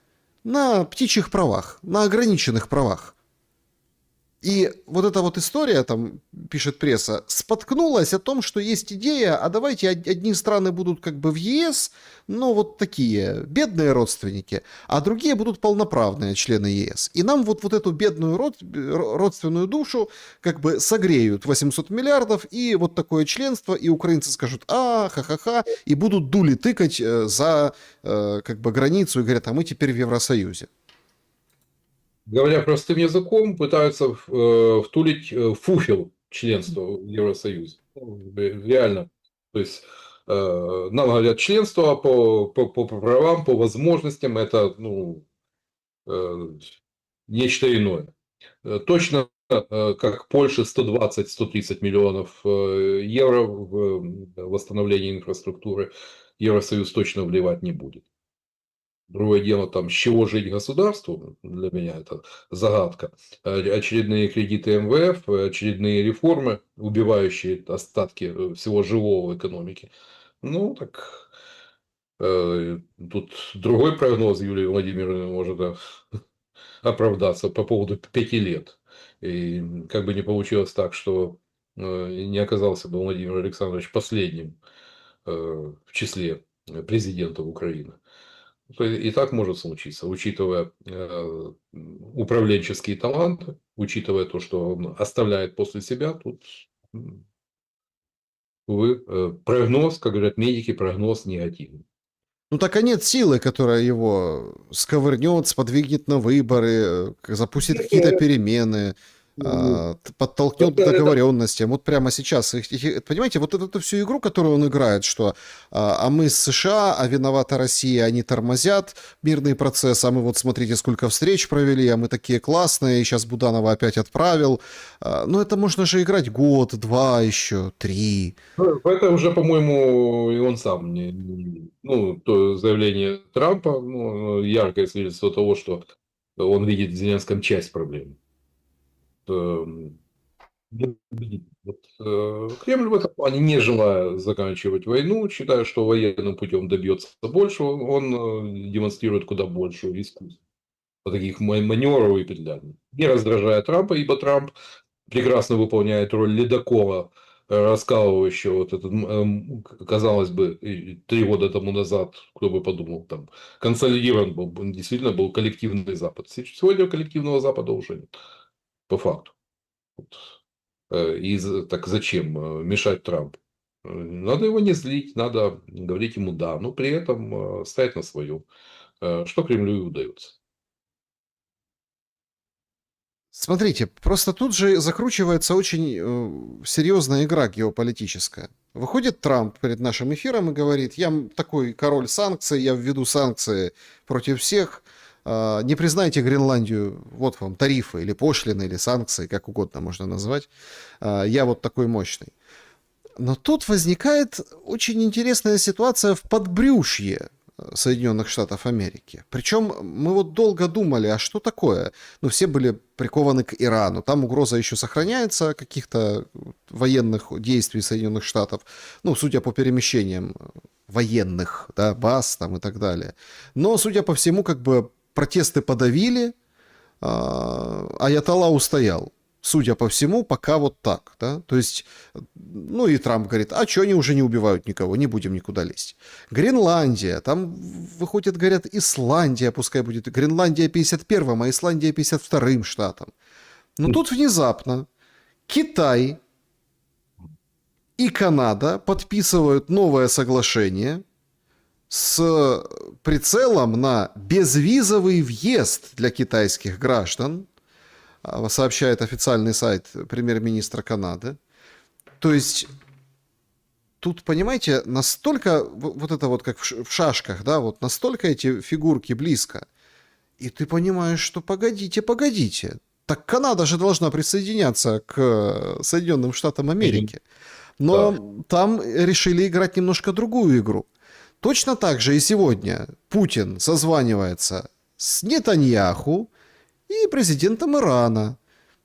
на птичьих правах, на ограниченных правах. И вот эта вот история, там, пишет пресса, споткнулась о том, что есть идея, а давайте одни страны будут как бы в ЕС, но вот такие бедные родственники, а другие будут полноправные члены ЕС. И нам вот эту бедную родственную душу как бы согреют 800 миллиардов, и вот такое членство, и украинцы скажут, ха-ха-ха, и будут дули тыкать за как бы границу и говорят, а мы теперь в Евросоюзе. Говоря простым языком, пытаются втулить фуфел членства в Евросоюзе. Реально. То есть нам говорят, членство по правам, по возможностям, это нечто иное. Точно как Польше 120-130 миллионов евро в восстановление инфраструктуры Евросоюз точно вливать не будет. Другое дело, там, с чего жить государству, для меня это загадка. Очередные кредиты МВФ, очередные реформы, убивающие остатки всего живого в экономике. Ну, так тут другой прогноз Юлии Владимировны может оправдаться по поводу 5 лет. И как бы не получилось так, что не оказался бы Владимир Александрович последним в числе президентов Украины. И так может случиться, учитывая управленческие таланты, учитывая то, что он оставляет после себя, тут, увы, прогноз, как говорят медики, прогноз негативный. Ну так а нет силы, которая его сковырнет, сподвигнет на выборы, запустит какие-то перемены, подтолкнет к договоренностям. Вот прямо сейчас. Понимаете, вот эту всю игру, которую он играет, что а мы с США, а виновата Россия, они тормозят мирный процесс, а мы вот смотрите, сколько встреч провели, а мы такие классные, и сейчас Буданова опять отправил. Ну это можно же играть год, два еще, 3. Это уже, по-моему, и он сам то заявление Трампа, яркое свидетельство того, что он видит в Зеленском часть проблемы. Кремль в этом плане, не желая заканчивать войну, считая, что военным путем добьется больше, он демонстрирует куда большую искусство таких маневров и петляний. Не раздражая Трампа, ибо Трамп прекрасно выполняет роль ледокола, раскалывающего вот этот, казалось бы, 3 года тому назад, кто бы подумал, там, консолидирован был, действительно был коллективный Запад. Сегодня коллективного Запада уже нет, по факту. И так зачем мешать Трампу? Надо его не злить, надо говорить ему «да», но при этом стоять на своем, что Кремлю и удается. Смотрите, просто тут же закручивается очень серьезная игра геополитическая. Выходит Трамп перед нашим эфиром и говорит, я такой король санкций, я введу санкции против всех, не признайте Гренландию, вот вам тарифы или пошлины, или санкции, как угодно можно назвать, я вот такой мощный. Но тут возникает очень интересная ситуация в подбрюшье Соединенных Штатов Америки. Причем мы вот долго думали, а что такое? Ну, все были прикованы к Ирану. Там угроза еще сохраняется каких-то военных действий Соединенных Штатов. Ну, судя по перемещениям военных, да, баз там и так далее. Но, судя по всему, как бы протесты подавили, Аятолла устоял. Судя по всему, пока вот так, да, то есть, ну и Трамп говорит, а что они уже не убивают никого, не будем никуда лезть. Гренландия, там выходит, говорят, Исландия, пускай будет, Гренландия 51-м, а Исландия 52-м штатом. Но тут внезапно Китай и Канада подписывают новое соглашение с прицелом на безвизовый въезд для китайских граждан, сообщает официальный сайт премьер-министра Канады. То есть тут, понимаете, настолько вот это вот как в шашках, да, вот настолько эти фигурки близко. И ты понимаешь, что погодите. Так Канада же должна присоединяться к Соединенным Штатам Америки. Но там решили играть немножко другую игру. Точно так же и сегодня Путин созванивается с Нетаньяху и президентом Ирана.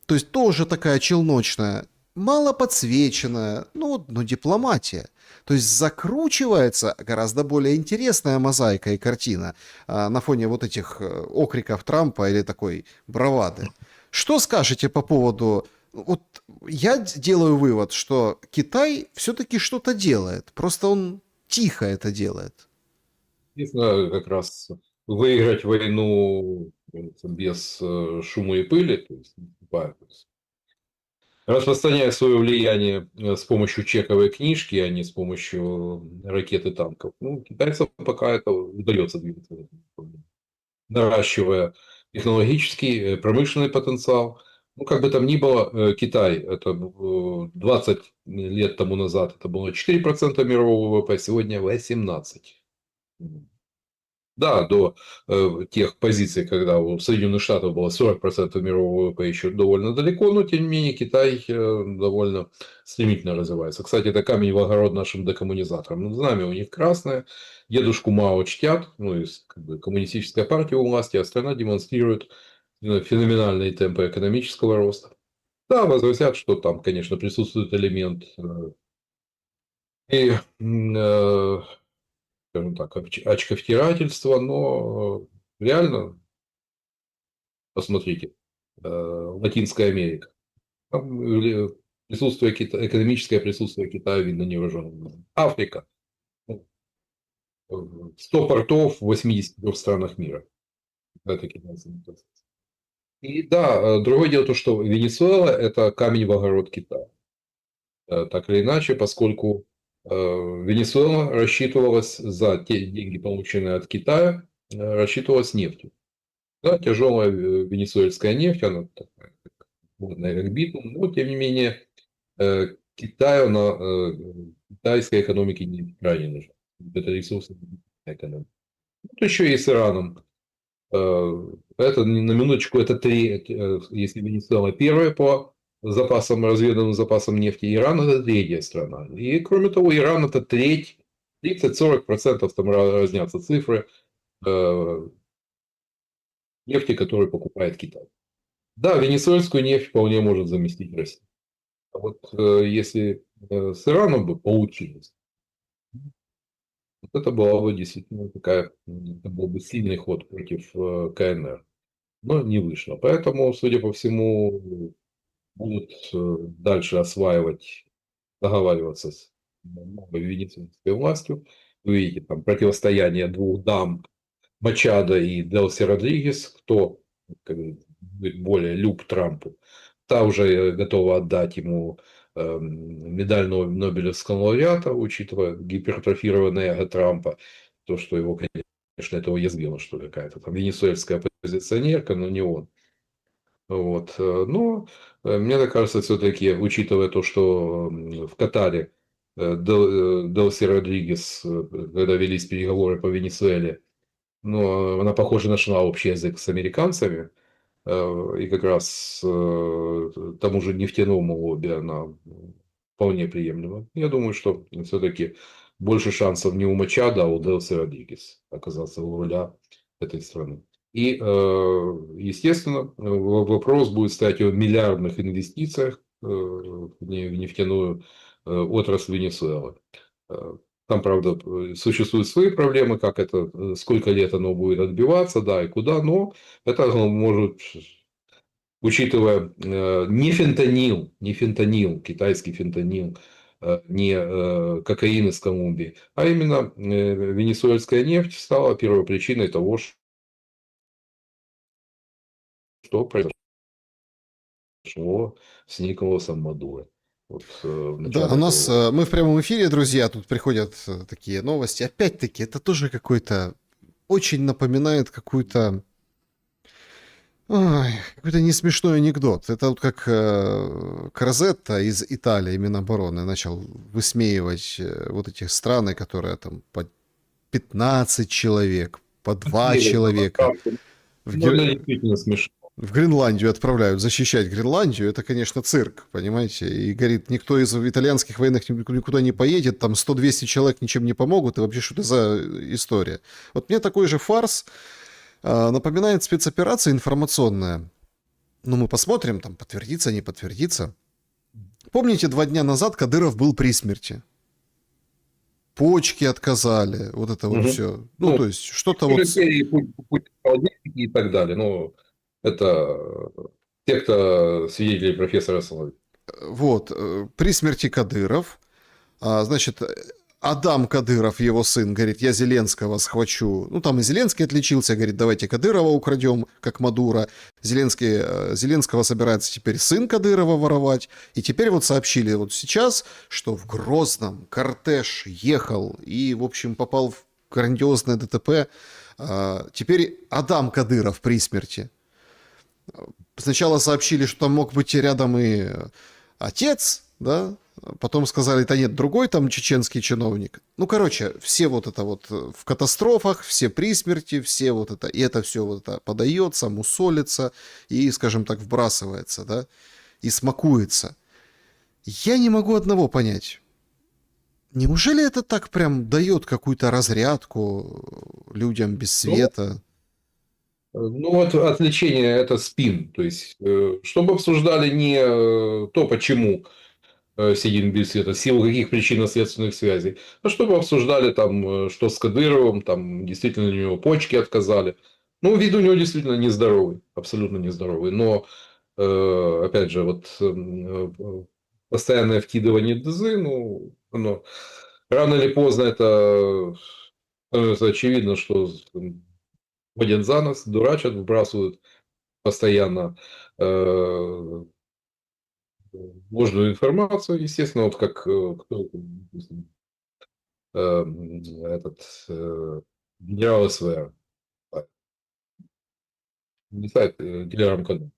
То есть тоже такая челночная, мало подсвеченная, но дипломатия. То есть закручивается гораздо более интересная мозаика и картина на фоне вот этих окриков Трампа или такой бравады. Что скажете по поводу... Вот я делаю вывод, что Китай все-таки что-то делает, просто он тихо это делает. Естественно, как раз выиграть войну без шума и пыли, то есть, распространяя свое влияние с помощью чековой книжки, а не с помощью ракет и танков. Ну, китайцам пока это удается двигаться, наращивая технологический, промышленный потенциал. Ну, как бы там ни было, Китай, это 20 лет тому назад это было 4% мирового ВВП, сегодня 18%. Да, до тех позиций, когда у Соединенных Штатов было 40% мирового ВВП, еще довольно далеко, но тем не менее Китай довольно стремительно развивается. Кстати, это камень в огород нашим декоммунизаторам. Ну, знамя у них красное, дедушку Мао чтят, ну, и как бы, коммунистическая партия у власти, а страна демонстрирует феноменальные темпы экономического роста. Да, возразят, что там, конечно, присутствует элемент и скажем так, очковтирательства, но реально, посмотрите, Латинская Америка. Там присутствие экономическое присутствие Китая видно невооруженным. Африка. 100 портов в 83 странах мира. Это китайцы. И да, другое дело то, что Венесуэла – это камень в огород Китая. Так или иначе, поскольку Венесуэла рассчитывалась за те деньги, полученные от Китая, рассчитывалась нефтью. Да, тяжелая венесуэльская нефть, она такая модная как битум, но тем не менее Китаю китайской экономике не крайне нужен. Это ресурсы экономики. Вот еще и с Ираном. Это на минуточку, это если Венесуэла первая по запасам, разведанным запасам нефти, Иран это третья страна. И кроме того, Иран это треть, 30-40% там разнятся цифры нефти, которую покупает Китай. Да, венесуэльскую нефть вполне может заместить Россию. А вот если с Ираном бы получилось, вот это была бы действительно такая, это был бы сильный ход против КНР. Но не вышло. Поэтому, судя по всему, будут дальше осваивать, договариваться с новой венесуэльской властью. Вы видите, там противостояние двух дам Мачадо и Делси Родригес, кто как говорится, будет более люб Трампу. Та уже готова отдать ему медаль Нобелевского лауреата, учитывая гипертрофированное эго Трампа, то, что его, конечно, это уязвило, что какая-то там венесуэльская оппозиционерка, но не он. Вот. Но мне так кажется, все-таки, учитывая то, что в Катаре Делси Родригес, когда велись переговоры по Венесуэле, но она, похоже, нашла общий язык с американцами, и как раз тому же нефтяному лобби она вполне приемлема. Я думаю, что все-таки больше шансов не у Мачада, а у Делси Родригес оказаться у руля этой страны. И, естественно, вопрос будет стоять о миллиардных инвестициях в нефтяную отрасль Венесуэлы. Там, правда, существуют свои проблемы, как это, сколько лет оно будет отбиваться, да, и куда, но это может, учитывая не фентанил, китайский фентанил, не кокаин из Колумбии, а именно венесуэльская нефть стала первопричиной того, что произошло с Николасом Мадуро. Вот, в Да, у начале нас этого года. мы в прямом эфире, друзья, тут приходят такие новости. Опять-таки, это тоже какой-то очень напоминает какой-то несмешной анекдот. Это вот как Крозетта из Италии, Минобороны, начал высмеивать вот эти страны, которые там по 15 человек, по 2 человека в, Ну, это Гер- действительно смешно. в Гренландию отправляют защищать Гренландию. Это, конечно, цирк, понимаете? И, говорит, никто из итальянских военных никуда не поедет, там 100-200 человек ничем не помогут, и вообще что это за история? Вот мне такой же фарс напоминает спецоперация информационная. Ну, мы посмотрим, там, подтвердится, не подтвердится. Помните, 2 дня назад Кадыров был при смерти? Почки отказали, вот это вот Мгм. все. Ну, Ну, то есть, что-то вот... и путь холодильники и так далее. Ну, это Те, кто свидетели профессора Соловьева. Вот, при смерти Кадыров, значит, Адам Кадыров, его сын, говорит, я Зеленского схвачу. Ну, там и Зеленский отличился, говорит, давайте Кадырова украдем, как Мадуро. Зеленского собирается теперь сын Кадырова воровать. И теперь вот сообщили вот сейчас, что в Грозном кортеж ехал и, в общем, попал в грандиозное ДТП. Теперь Адам Кадыров при смерти. Сначала сообщили, что там мог быть рядом и отец, да, потом сказали, да нет, другой там чеченский чиновник. Ну, короче, все вот это вот в катастрофах, все при смерти, все вот это, и это все вот это подается, мусолится и, скажем так, вбрасывается, да, и смакуется. Я не могу одного понять. Неужели это так прям дает какую-то разрядку людям без Ну, света? ну, вот отвлечение – это спин. То есть, чтобы обсуждали не то, почему сидим без света, в силу каких причинно-следственных связей, а чтобы обсуждали там, что с Кадыровым, там действительно у него почки отказали. Ну, вид у него действительно нездоровый, абсолютно нездоровый. Но, опять же, вот постоянное вкидывание дезы, ну, оно рано или поздно это становится очевидно, что водят за нос, дурачат, выбрасывают постоянно ложную информацию, естественно, вот как этот генерал СВР, не сайт, телеграм-канал.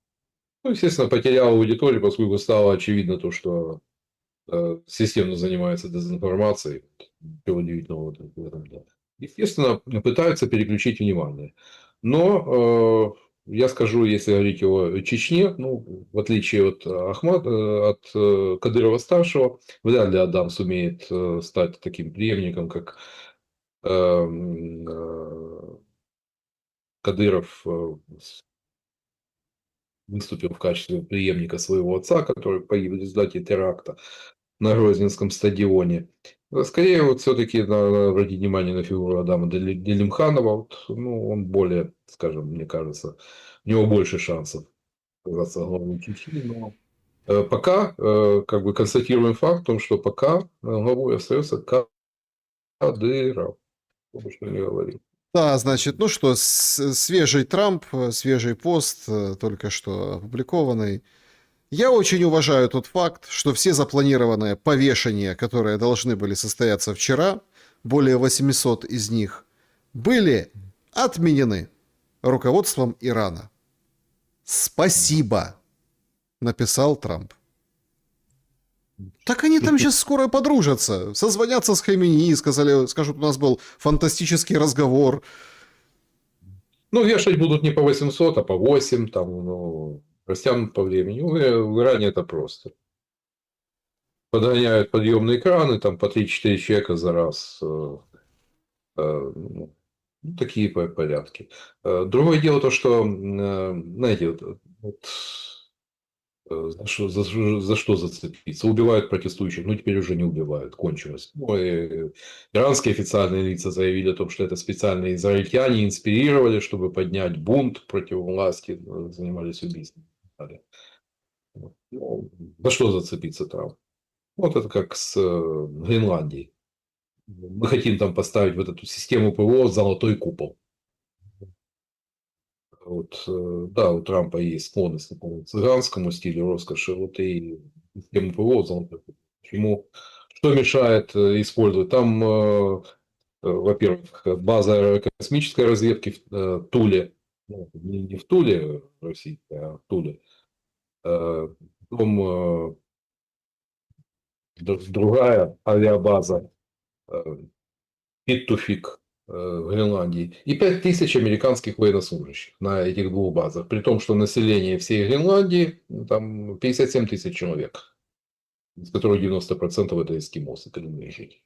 Ну, естественно, потерял аудиторию, поскольку стало очевидно то, что системно занимается дезинформацией. Ничего удивительного в этом нет. Естественно, пытаются переключить внимание. Но я скажу, если говорить о Чечне, ну, в отличие от Кадырова-старшего, вряд ли Адам сумеет стать таким преемником, как Кадыров выступил в качестве преемника своего отца, который погиб в результате теракта на Грозненском стадионе. Скорее, вот все-таки надо обратить внимание на фигуру Адама Делимханова. Вот, ну, он более, скажем, мне кажется, у него больше шансов оказаться главой Чечни. Но пока как бы констатируем факт в том, что пока главой остается Кадыров. Кто бы что ни говорил. Да, значит, ну что, свежий Трамп, свежий пост, только что опубликованный. Я очень уважаю тот факт, что все запланированные повешения, которые должны были состояться вчера, более 800 из них, были отменены руководством Ирана. Спасибо, написал Трамп. Так они там сейчас скоро подружатся, созвонятся с Хамини, скажут, у нас был фантастический разговор. Ну, вешать будут не по 800, а по 8, там, ну, растянут по времени. В Иране это просто. Подгоняют подъемные краны, там по 3-4 человека за раз. Ну, такие порядки. Другое дело то, что, знаете, вот, за что зацепиться? Убивают протестующих, ну теперь уже не убивают, кончилось. Ну, иранские официальные лица заявили о том, что это специально израильтяне инспирировали, чтобы поднять бунт против власти, занимались убийством. Ну, за что зацепиться там? Вот это как с Гренландией. Мы хотим там поставить вот эту систему ПВО золотой купол. Вот, да, у Трампа есть склонность к такому цыганскому стилю роскоши. Вот и систему ПВО золотой купол. Почему? Что мешает использовать? Там, во-первых, база аэрокосмической разведки в Туле. Ну, не в Туле российской, а в Туле. Потом другая авиабаза Питтуфик в Гренландии и 5000 американских военнослужащих на этих двух базах. При том, что население всей Гренландии там 57 тысяч человек, из которых 90% это эскимосы, коренные жители.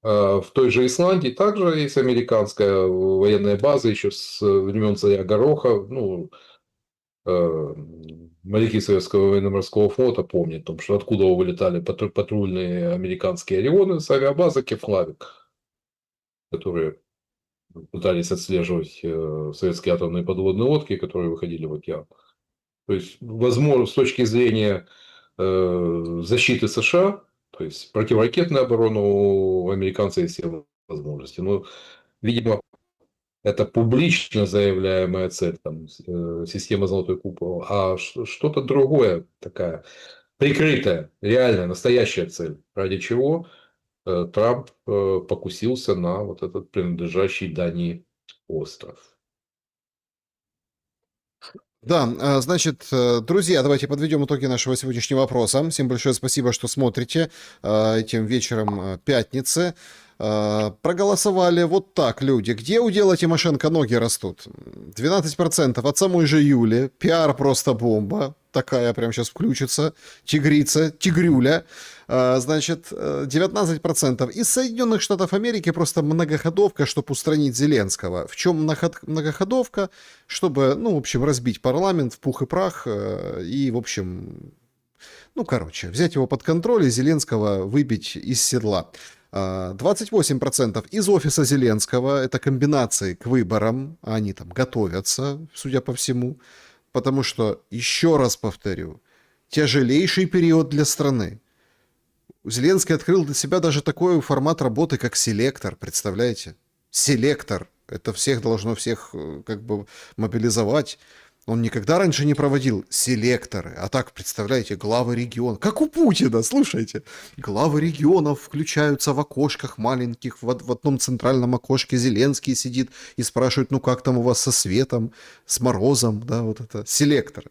В той же Исландии также есть американская военная база еще с времен царя Гороха. Ну, моряки Советского военно-морского флота помнят, том, что откуда вылетали патрульные американские орионы с авиабазы Кефлавик, которые пытались отслеживать советские атомные подводные лодки, которые выходили в океан. То есть, возможно, с точки зрения защиты США, то есть противоракетная оборона у американцев есть все возможности. Но, видимо, это публично заявляемая цель, там, система «Золотой купол», а что-то другое, такая прикрытая, реальная, настоящая цель, ради чего Трамп покусился на вот этот принадлежащий Дании остров. Да, значит, друзья, давайте подведем итоги нашего сегодняшнего опроса. Всем большое спасибо, что смотрите этим вечером пятницы. Проголосовали вот так люди. Где у дела Тимошенко ноги растут? 12% от самой же Юли. Пиар просто бомба. Такая прямо сейчас включится. Тигрица, тигрюля. Значит, 19% из Соединенных Штатов Америки просто многоходовка, чтобы устранить Зеленского. В чем многоходовка? Чтобы, ну, в общем, разбить парламент в пух и прах и, в общем, ну, короче, взять его под контроль и Зеленского выбить из седла. 28% из офиса Зеленского, это комбинации к выборам, они там готовятся, судя по всему, потому что, еще раз повторю, тяжелейший период для страны. Зеленский открыл для себя даже такой формат работы, как селектор, представляете? Селектор. Это должно всех как бы мобилизовать. Он никогда раньше не проводил селекторы, а так, представляете, главы регионов. Как у Путина, слушайте. Главы регионов включаются в окошках маленьких, в одном центральном окошке Зеленский сидит и спрашивает, ну как там у вас со светом, с морозом, да, вот это, селектор.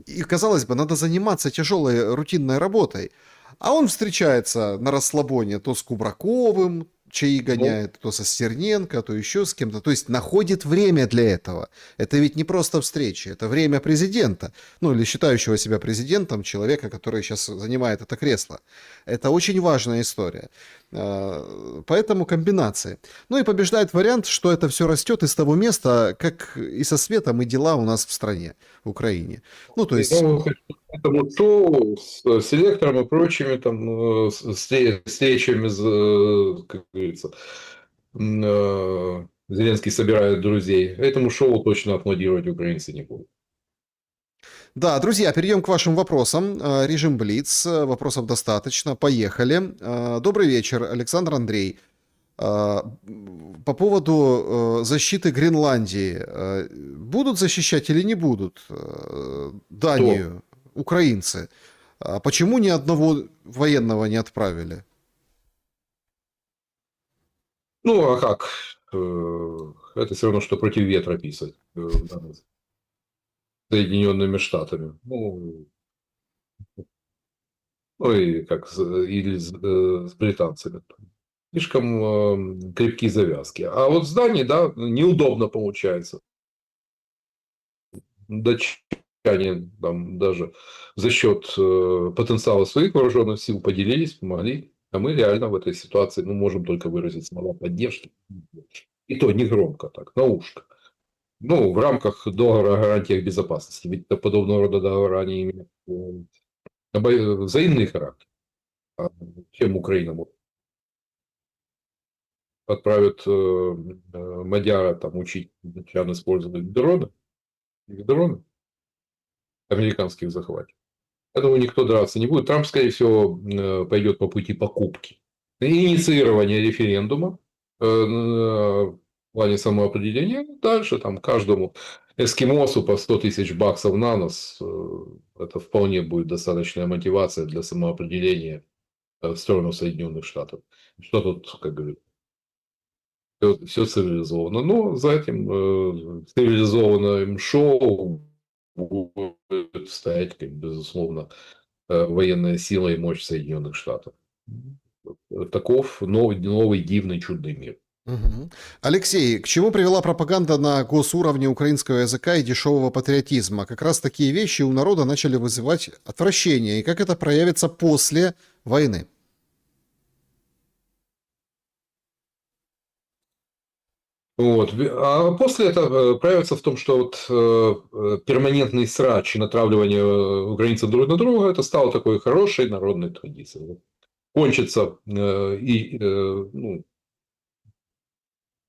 И, казалось бы, надо заниматься тяжелой рутинной работой. А он встречается на расслабоне то с Кубраковым, чаи гоняет, то со Стерненко, то еще с кем-то. То есть находит время для этого. Это ведь не просто встречи, это время президента. Ну, или считающего себя президентом человека, который сейчас занимает это кресло. Это очень важная история. Поэтому комбинации. Ну и побеждает вариант, что это все растет из того места, как и со светом, и дела у нас в стране, в Украине. Ну, то есть... Этому шоу с селектором и прочими там встречами, как говорится, Зеленский собирает друзей. Этому шоу точно аплодировать украинцы не будут. Да, друзья, перейдем к вашим вопросам. Режим Блиц. Вопросов достаточно. Поехали. Добрый вечер, Александр Андрей. По поводу защиты Гренландии. Будут защищать или не будут Данию? Украинцы. А почему ни одного военного не отправили? Ну, а как? Это все равно, что против ветра писать. Соединенными Штатами. Ну и как или с британцами. Слишком крепкие завязки. А вот здание, да, неудобно получается. Датчане там даже за счет потенциала своих вооруженных сил поделились, помогли. А мы реально в этой ситуации можем только выразить слова поддержки. И то не громко так, на ушко. Ну, в рамках договора о гарантиях безопасности. Ведь подобного рода договора они имеют взаимный характер. А чем Украина может? Отправят мадяра там учить датчан использовать дроны американских захватчиков. Я думаю, никто драться не будет. Трамп, скорее всего, пойдет по пути покупки. Инициирование референдума в плане самоопределения. Дальше там каждому эскимосу по 100 тысяч баксов на нос. Это вполне будет достаточная мотивация для самоопределения в сторону Соединенных Штатов. Что тут, как говорится, все цивилизованно. Но за этим цивилизованным шоу будет стоять, безусловно, военная сила и мощь Соединенных Штатов. Таков новый дивный, чудный мир. Угу. Алексей, к чему привела пропаганда на госуровне украинского языка и дешевого патриотизма? Как раз такие вещи у народа начали вызывать отвращение. И как это проявится после войны? Вот. А после этого проявится в том, что вот перманентный срач и натравливание украинцев друг на друга это стало такой хорошей народной традицией. Кончится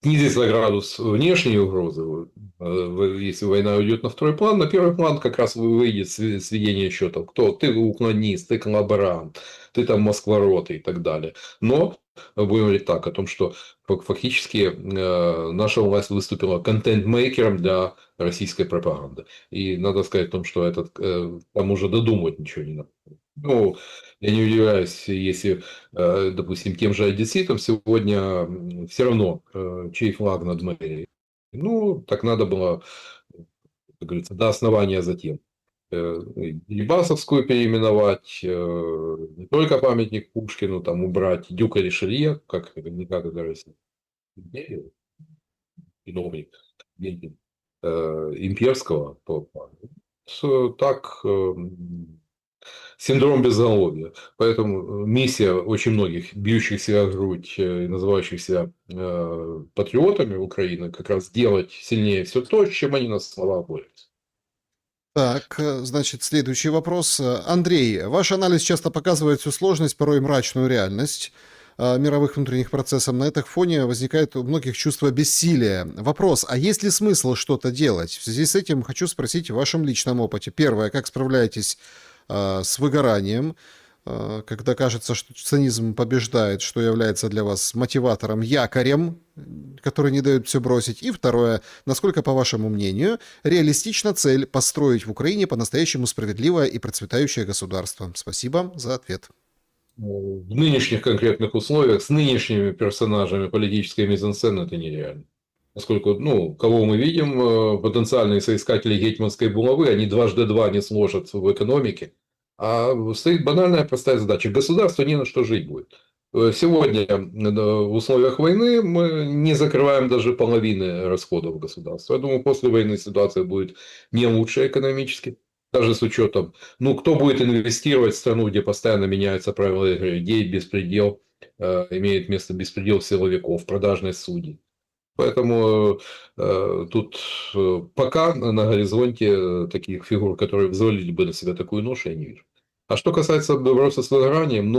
снизить на градус внешние угрозы. Если война уйдет на второй план, на первый план как раз выйдет сведение счетов. Кто? Ты уклонист, ты коллаборант, ты там москворот и так далее. Но будем говорить так, о том, что фактически наша власть выступила контент-мейкером для российской пропаганды. И надо сказать о том, что там уже додумывать ничего не надо. Ну, я не удивляюсь, если, допустим, тем же одесситам сегодня все равно, чей флаг над мэрией. Ну, так надо было, как говорится, до основания затем. Дерибасовскую переименовать, не только памятник Пушкину, там убрать Дюка Ришелье, никак это Россия. Чиновник имперского. Так, синдром безголовья. Поэтому миссия очень многих бьющих себя в грудь и называющих себя патриотами Украины как раз сделать сильнее все то, чем они на словах борются. Так, значит, следующий вопрос. Андрей, ваш анализ часто показывает всю сложность, порой мрачную реальность мировых внутренних процессов. На этом фоне возникает у многих чувство бессилия. Вопрос, а есть ли смысл что-то делать? В связи с этим хочу спросить в вашем личном опыте. Первое, как справляетесь с выгоранием, когда кажется, что цинизм побеждает, что является для вас мотиватором, якорем, который не дает все бросить. И второе, насколько, по вашему мнению, реалистична цель построить в Украине по-настоящему справедливое и процветающее государство? Спасибо за ответ. В нынешних конкретных условиях с нынешними персонажами политической мизансцены это нереально. Поскольку, кого мы видим, потенциальные соискатели гетьманской булавы, они дважды два не сложат в экономике. А стоит банальная простая задача. Государство не на что жить будет. Сегодня в условиях войны мы не закрываем даже половины расходов государства. Я думаю, после войны ситуация будет не лучше экономически. Даже с учетом, кто будет инвестировать в страну, где постоянно меняются правила игры, где беспредел, имеет место беспредел силовиков, продажность судей. Поэтому тут пока на горизонте таких фигур, которые взвалили бы на себя такую ношу, я не вижу. А что касается вопроса с выгоранием,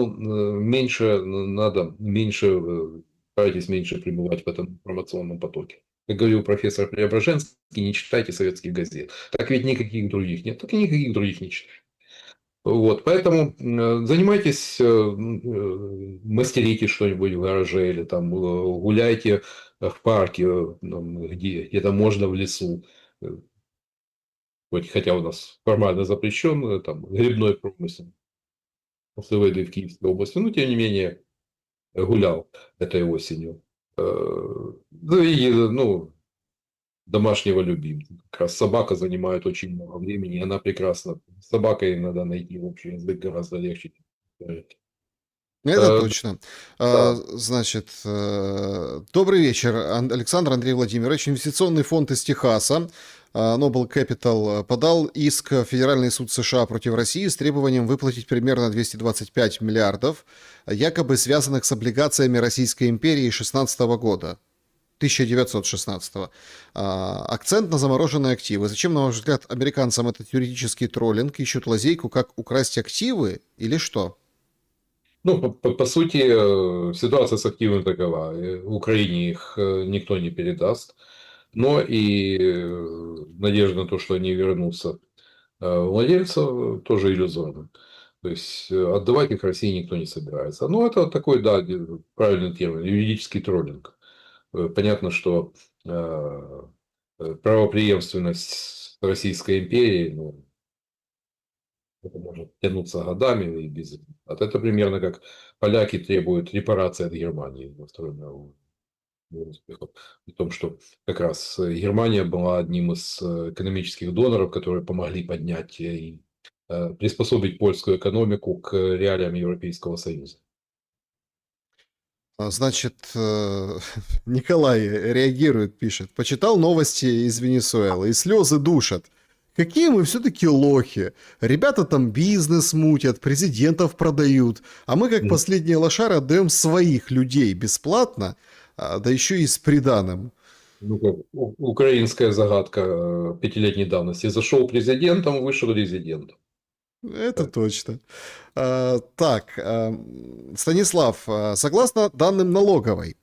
старайтесь меньше пребывать в этом информационном потоке. Как говорил профессор Преображенский, не читайте советских газет. Так ведь никаких других нет, так и никаких других не читайте. Вот, поэтому занимайтесь, мастерите что-нибудь в гараже или там гуляйте в парке, где-то можно в лесу. Хотя у нас формально запрещен там грибной промысел после войны в Киевской области, но тем не менее гулял этой осенью. Домашнего любимца. Как раз собака занимает очень много времени, и она прекрасна. С собакой надо найти общий язык гораздо легче. Это точно. Да. Значит, добрый вечер, Александр Андрей Владимирович. Инвестиционный фонд из Техаса, Noble Capital, подал иск в Федеральный суд США против России с требованием выплатить примерно 225 миллиардов, якобы связанных с облигациями Российской империи 16 года. 1916-го. Акцент на замороженные активы. Зачем, на ваш взгляд, американцам этот юридический троллинг? Ищут лазейку, как украсть активы или что? По сути, ситуация с активами такова. В Украине их никто не передаст. Но и надежда на то, что они вернутся владельцев, тоже иллюзорна. То есть отдавать их России никто не собирается. Но это такой, да, правильный термин, юридический троллинг. Понятно, что правопреемственность Российской империи, это может тянуться годами и без результата. Это примерно как поляки требуют репарации от Германии во Второй мировой войне. При том, что как раз Германия была одним из экономических доноров, которые помогли поднять и приспособить польскую экономику к реалиям Европейского Союза. Значит, Николай реагирует, пишет. Почитал новости из Венесуэлы, и слезы душат. Какие мы все-таки лохи. Ребята там бизнес мутят, президентов продают, а мы, как последние лошары, отдаем своих людей бесплатно, да еще и с приданым. Украинская загадка 5-летней давности. Зашел президентом, вышел резидентом. Это точно. Так, Станислав, согласно данным налоговой,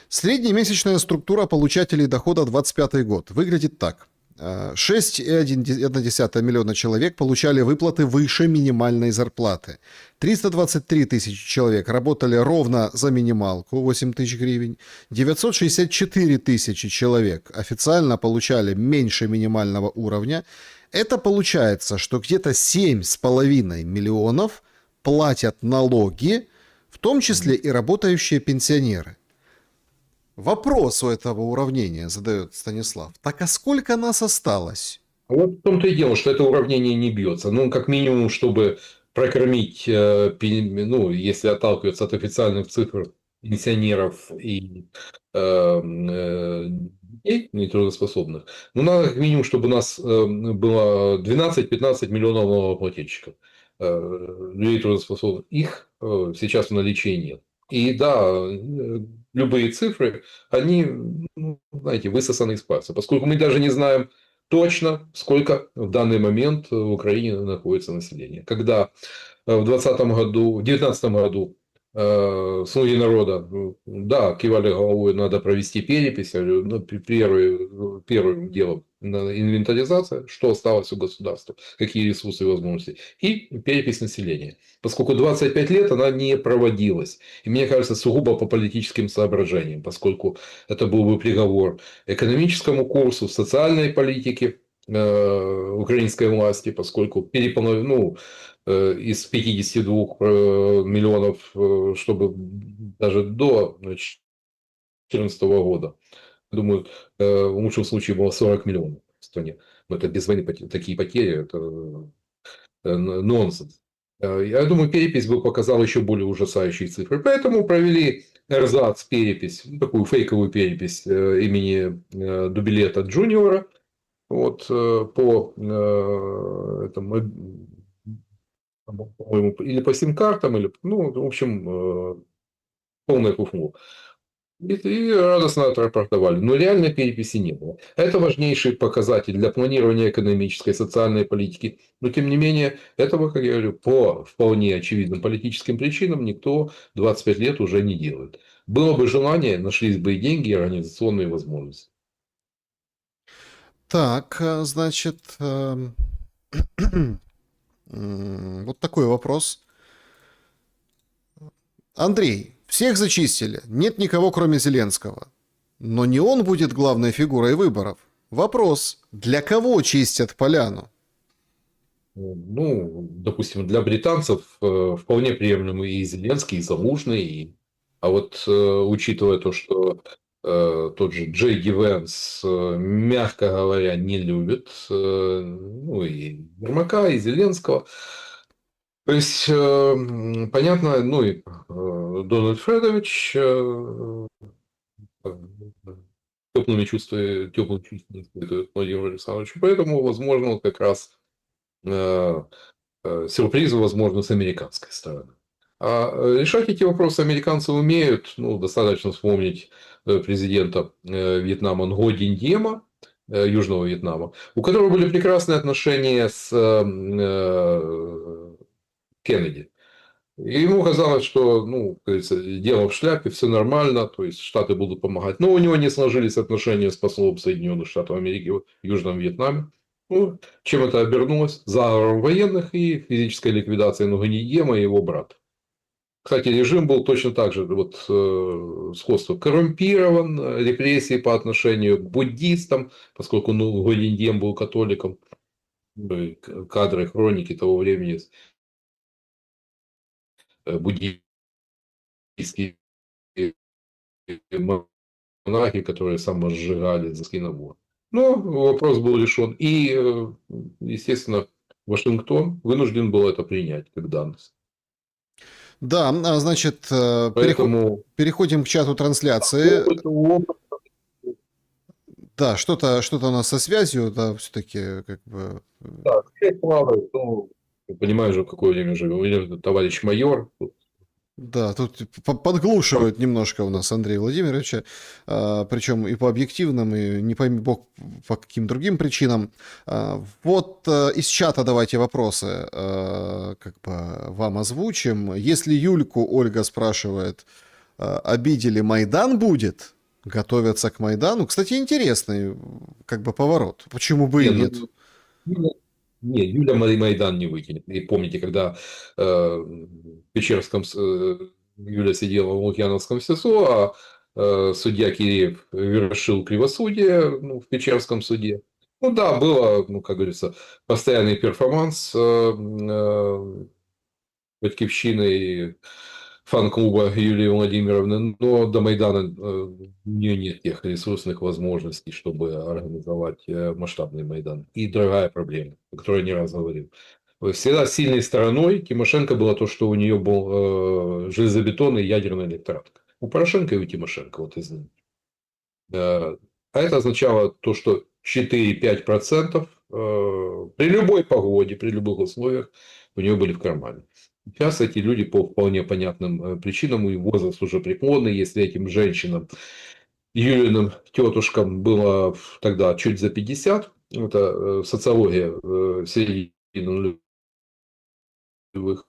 среднемесячная структура получателей дохода 25 год выглядит так. 6,1 миллиона человек получали выплаты выше минимальной зарплаты. 323 тысячи человек работали ровно за минималку, 8 тысяч гривен. 964 тысячи человек официально получали меньше минимального уровня. Это получается, что где-то 7,5 миллионов платят налоги, в том числе и работающие пенсионеры. Вопрос у этого уравнения задает Станислав. Так а сколько нас осталось? Вот в том-то и дело, что это уравнение не бьется. Ну, как минимум, чтобы прокормить, ну, если отталкиваться от официальных цифр пенсионеров и детей нетрудоспособных, ну, надо как минимум, чтобы у нас было 12-15 миллионов налогоплательщиков, людей трудоспособных. Их сейчас в наличии нет. И да, любые цифры, они, ну, знаете, высосаны из пальца, поскольку мы даже не знаем точно, сколько в данный момент в Украине находится население. Когда в 2019 году слуги народа, да, кивали головой, надо провести перепись, я говорю, ну, первым делом инвентаризация, что осталось у государства, какие ресурсы и возможности, и перепись населения. Поскольку 25 лет она не проводилась. И мне кажется, сугубо по политическим соображениям, поскольку это был бы приговор экономическому курсу, социальной политике украинской власти, поскольку ну, из 52 миллионов, чтобы даже до 2014 года, думаю, в лучшем случае было 40 миллионов в стране. Но это без войны такие потери, это нонсенс. Я думаю, перепись бы показала еще более ужасающие цифры. Поэтому провели эрзац перепись, такую фейковую перепись имени Дубилета Джуниора. Вот, по этому, по-моему, или по сим-картам, или, ну, в общем, полное фуфло. И радостно отрапортовали. Но реальной переписи не было. Это важнейший показатель для планирования экономической и социальной политики. Но, тем не менее, этого, как я говорю, по вполне очевидным политическим причинам никто 25 лет уже не делает. Было бы желание, нашлись бы и деньги, и организационные возможности. Так, значит, вот такой вопрос. Андрей, всех зачистили, нет никого, кроме Зеленского. Но не он будет главной фигурой выборов. Вопрос, для кого чистят поляну? Ну, допустим, для британцев вполне приемлемый и Зеленский, и Залужный. А вот учитывая то, что тот же Джей Ди Венс, мягко говоря, не любит ну, и Ермака, и Зеленского. То есть, понятно, ну и Дональд Фредович теплым чувствами испытывает Владимир Александрович. Поэтому, возможно, как раз сюрпризы, возможно, с американской стороны. А решать эти вопросы американцы умеют. Ну, достаточно вспомнить президента Вьетнама Ngo Дinh Диема, Южного Вьетнама, у которого были прекрасные отношения с Кеннеди. И ему казалось, что, ну, как говорится, дело в шляпе, все нормально, то есть Штаты будут помогать. Но у него не сложились отношения с послом Соединенных Штатов Америки в Южном Вьетнаме. Ну, чем это обернулось? Заговором военных и физической ликвидацией Нугиньема и его брата. Кстати, режим был точно так же, вот, сходство коррумпирован, репрессии по отношению к буддистам, поскольку Нугиньем был католиком, кадры хроники того времени, буддийские монахи, которые самосжигали за скинобор. Но вопрос был решен. И, естественно, Вашингтон вынужден был это принять как данность. Да, значит, Поэтому переходим к чату трансляции. опыт. Да, что-то у нас со связью, да, все-таки как бы... Да, связь плавает, ну, понимаю же, в какое время живем. Или товарищ майор Да, тут подглушивают немножко у нас Андрея Владимировича, причем и по объективным, и не пойми бог по каким другим причинам. Вот из чата давайте вопросы как бы вам озвучим. Если Юльку Ольга спрашивает, обидели, Майдан будет? Готовятся к Майдану? Кстати, интересный как бы поворот. Почему бы и Не, нет? ну, Юля, не, Юля Майдан не выкинет. И помните, когда в Печерском Юля сидела в Лукьяновском СИЗО, а судья Киреев вершил кривосудие, ну, в Печерском суде. Ну да, было, ну, как говорится, постоянный перформанс Батькивщины и фан-клуба Юлии Владимировны, но до Майдана у нее нет тех ресурсных возможностей, чтобы организовать масштабный Майдан. И другая проблема, о которой я не раз говорил. Всегда сильной стороной Тимошенко было то, что у нее был железобетонный ядерный электорат. У Порошенко и у Тимошенко, вот из них. А это означало то, что 4-5% при любой погоде, при любых условиях у нее были в кармане. Сейчас эти люди по вполне понятным причинам, и возраст уже преклонный, если этим женщинам, Юлиным тетушкам было тогда чуть за 50, это социология середины нулевых,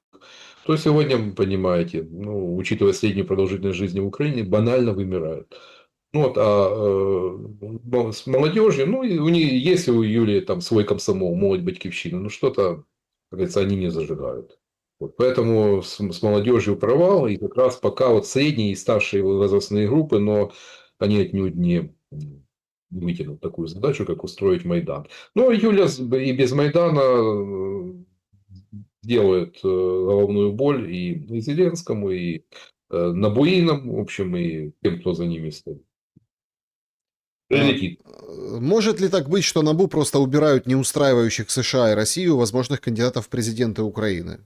то сегодня, вы понимаете, ну, учитывая среднюю продолжительность жизни в Украине, банально вымирают. Ну вот, с молодежью, ну, и у нее есть у Юлии там свой комсомол, молодь батькивщина, ну, что-то, как говорится, они не зажигают. Вот, поэтому с молодежью провал, и как раз пока вот средние и старшие возрастные группы, но они отнюдь не вытянут такую задачу, как устроить Майдан. Но Юля и без Майдана делает головную боль и Зеленскому, и Набуинам, в общем, и тем, кто за ними стоит. А, Прилетит. Может ли так быть, что НАБУ просто убирают неустраивающих США и Россию возможных кандидатов в президенты Украины?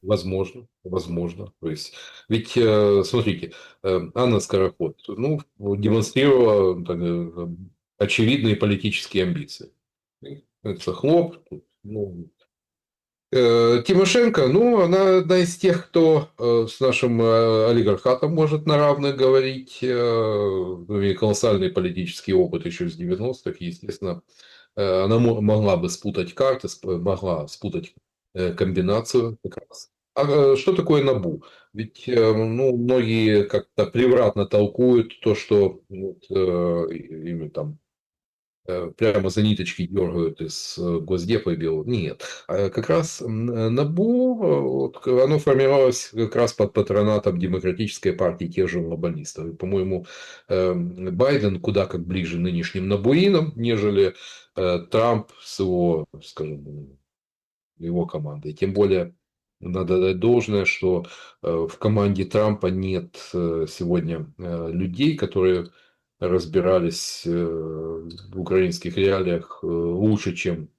Возможно, возможно. То есть, ведь, смотрите, Анна Скороход, ну, демонстрировала так, очевидные политические амбиции. Это хлоп, ну, Тимошенко, ну, она одна из тех, кто с нашим олигархатом может на равных говорить. У нее колоссальный политический опыт еще с 90-х. Естественно, она могла бы спутать карты, могла спутать комбинацию как раз. А что такое НАБУ? Ведь ну, многие как-то превратно толкуют то, что вот, ими там прямо за ниточки дергают из Госдепа и Белого. Нет. Как раз НАБУ, вот, оно формировалось как раз под патронатом Демократической партии тех же лоббалистов. И, по-моему, Байден куда как ближе нынешним набуинам, нежели Трамп с его, скажем, его командой. Тем более, надо дать должное, что в команде Трампа нет сегодня людей, которые разбирались в украинских реалиях лучше, чем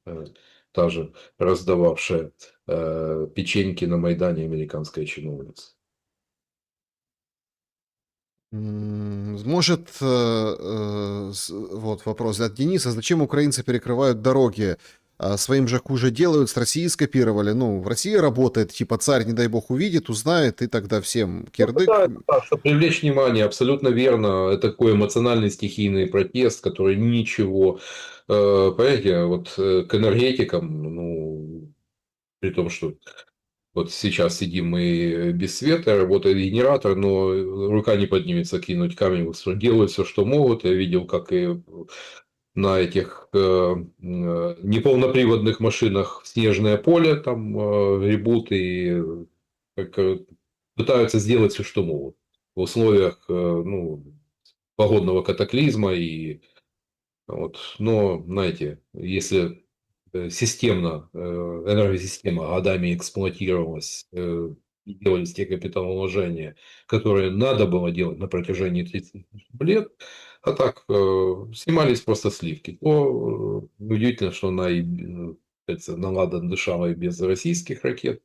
та же раздававшая печеньки на Майдане американская чиновница. Может, вот вопрос от Дениса. Зачем украинцы перекрывают дороги? Своим же хуже делают, с России скопировали. Ну, в России работает, типа царь, не дай бог, увидит, узнает, и тогда всем кирдык. Да, это так, чтобы привлечь внимание, абсолютно верно. Это такой эмоциональный стихийный протест, который ничего, понимаете, вот к энергетикам, ну, при том, что вот сейчас сидим мы без света, работает генератор, но рука не поднимется кинуть камень. Вот что делают все, что могут. Я видел, как и на этих неполноприводных машинах в снежное поле там гребут и как, пытаются сделать все, что могут в условиях ну, погодного катаклизма. И, вот, но, знаете, если системно, энергосистема годами эксплуатировалась, и делались те капиталовложения, которые надо было делать на протяжении 30 лет, а так снимались просто сливки, то удивительно, что она и наладан дышала и без российских ракет.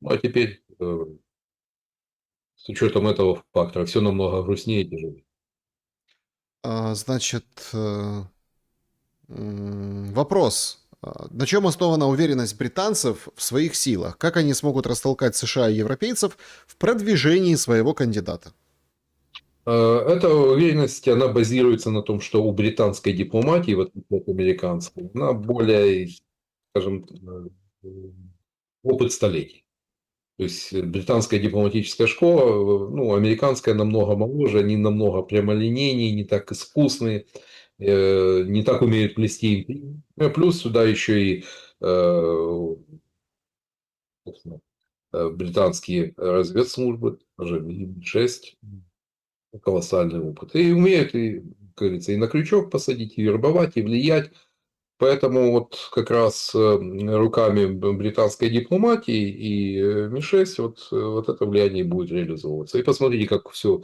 Ну, а теперь, с учетом этого фактора, все намного грустнее и тяжелее. Значит, вопрос. На чем основана уверенность британцев в своих силах? Как они смогут растолкать США и европейцев в продвижении своего кандидата? Эта уверенность, она базируется на том, что у британской дипломатии, в отличие от американской, она более, скажем, э, опыт столетий. То есть британская дипломатическая школа, ну, американская намного моложе, они намного прямолинейнее, не так искусные, не так умеют плести интриги. Плюс сюда еще и собственно, британские разведслужбы, тоже МИ-6, колоссальный опыт. И умеют, и, как говорится, и на крючок посадить, и вербовать, и влиять. Поэтому вот как раз руками британской дипломатии и МИ-6 вот это влияние будет реализовываться. И посмотрите, как все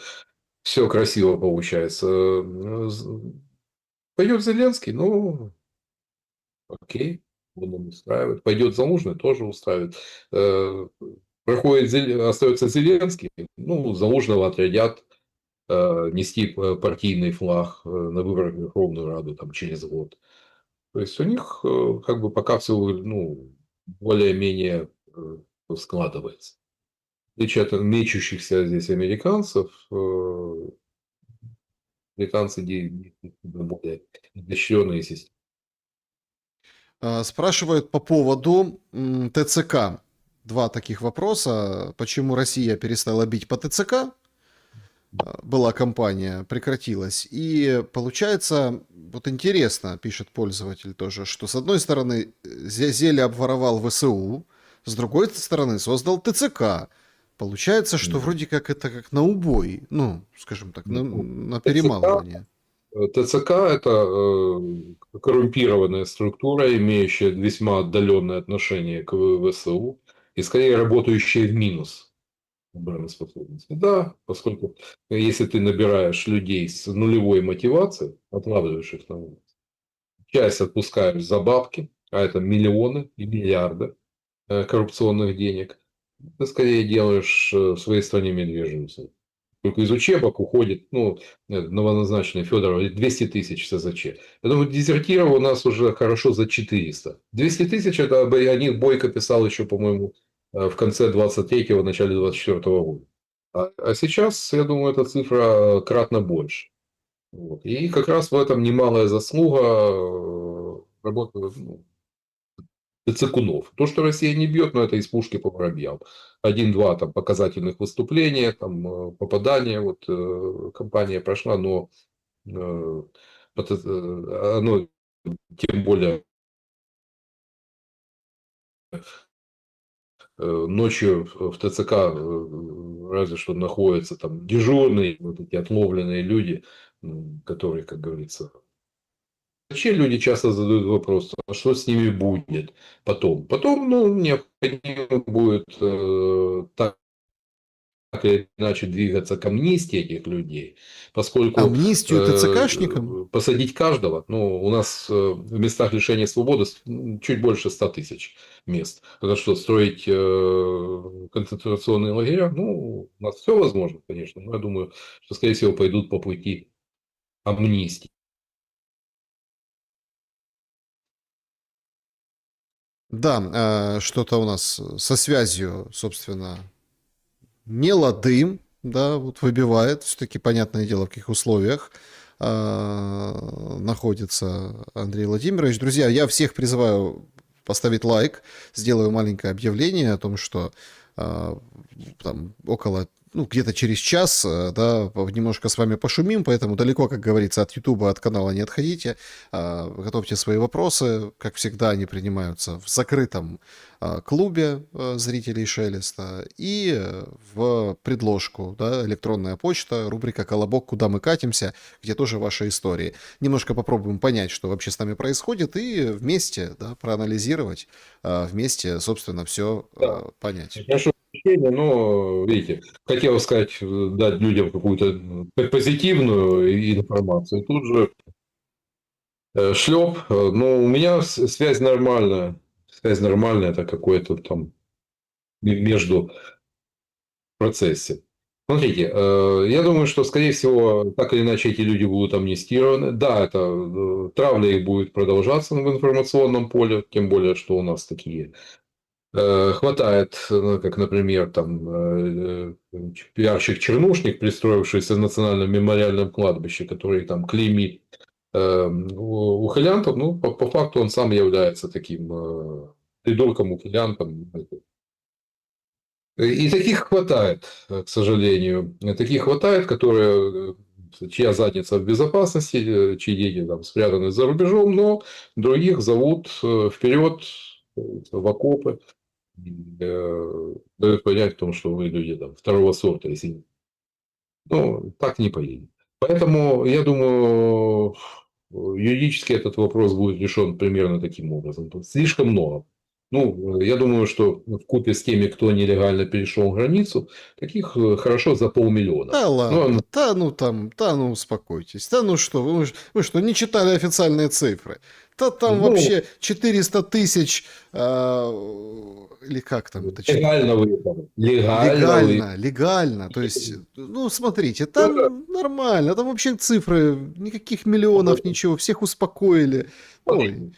красиво получается. Пойдет Зеленский, ну, окей, он устраивает. Пойдет Залужный, тоже устраивает. Э, остается Зеленский, ну, Залужного отрядят нести партийный флаг на выборах в Верховную Раду там, через год. То есть у них как бы пока все ну, более-менее складывается. В отличие от мечущихся здесь американцев, британцы более изощренные системы. Спрашивают по поводу ТЦК. Два таких вопроса. Почему Россия перестала бить по ТЦК? Была кампания, прекратилась. И получается, вот интересно, пишет пользователь тоже, что с одной стороны Зеля обворовал ВСУ, с другой стороны создал ТЦК. Получается, что вроде как это как на убой, ну, скажем так, на ТЦК, перемалывание. ТЦК – это коррумпированная структура, имеющая весьма отдаленное отношение к ВСУ и скорее работающая в минус обороноспособности. Да, поскольку если ты набираешь людей с нулевой мотивацией, отлавливаешь их на улице, часть отпускаешь за бабки, а это миллионы и миллиарды коррупционных денег, ты скорее делаешь в своей стране медвежью услугу. Только из учебок уходит, ну, новоназначенный Федоров, 200 тысяч СЗЧ. Я думаю, дезертиров у нас уже хорошо за 400. 200 тысяч, это о них Бойко писал еще, по-моему, в конце 23-го, начале 24-го года. А сейчас, я думаю, эта цифра кратно больше. Вот. И как раз в этом немалая заслуга работы, ну, Цикунов. То, что Россия не бьет, но это из пушки по воробьям. Один-два там показательных выступления, там попадания, вот кампания прошла, но оно тем более ночью в ТЦК разве что находятся там дежурные, вот эти отловленные люди, которые, как говорится, вообще люди часто задают вопрос, а что с ними будет потом? Потом, ну, необходимо будет так или иначе двигаться к амнистии этих людей, поскольку Амнистию ТЦКшникам? посадить каждого, ну, у нас в местах лишения свободы чуть больше 100 тысяч мест. Это что, строить концентрационные лагеря? Ну, у нас все возможно, конечно, но я думаю, что, скорее всего, пойдут по пути амнистии. Да, что-то у нас со связью, собственно, не лады, да, вот выбивает. Все-таки, понятное дело, в каких условиях находится Андрей Владимирович. Друзья, я всех призываю поставить лайк, сделаю маленькое объявление о том, что там около, ну, где-то через час, да, немножко с вами пошумим, поэтому далеко, как говорится, от Ютуба, от канала не отходите. Готовьте свои вопросы. Как всегда, они принимаются в закрытом клубе зрителей Шелеста и в предложку, да, электронная почта, рубрика «Колобок. Куда мы катимся», где тоже ваши истории. Немножко попробуем понять, что вообще с нами происходит, и вместе, да, проанализировать, вместе, собственно, все Да. понять. Прошу прощения, но, видите, хотел сказать, дать людям какую-то позитивную информацию. Тут же шлеп. Но у меня связь нормальная. Связь нормальная, это какое-то там между процессе. Смотрите, я думаю, что, скорее всего, так или иначе эти люди будут амнистированы. Да, травля их будет продолжаться в информационном поле, тем более, что у нас такие хватает, как, например, там пиарщик-чернушник, пристроившийся в Национальном мемориальном кладбище, который там клеймит ухилянтов, ну, по факту он сам является таким придурком, ухилянтом. И таких хватает, к сожалению. Таких хватает, которые, чья задница в безопасности, чьи деньги там спрятаны за рубежом, но других зовут вперед в окопы. Дают понять в том, что вы люди там, второго сорта, если ну, так не поедет. Поэтому, я думаю, юридически этот вопрос будет решен примерно таким образом. Слишком много. Ну, я думаю, что вкупе с теми, кто нелегально перешел границу, таких хорошо за 500 000. Да ладно, Ну, да ну успокойтесь. Да ну что, вы что, не читали официальные цифры? Да там ну, вообще 400 000, или как там это? легально выехали. Легально выехали. Легально. То есть, ну смотрите, там нормально, там вообще цифры, никаких миллионов, ничего, всех успокоили. Ой,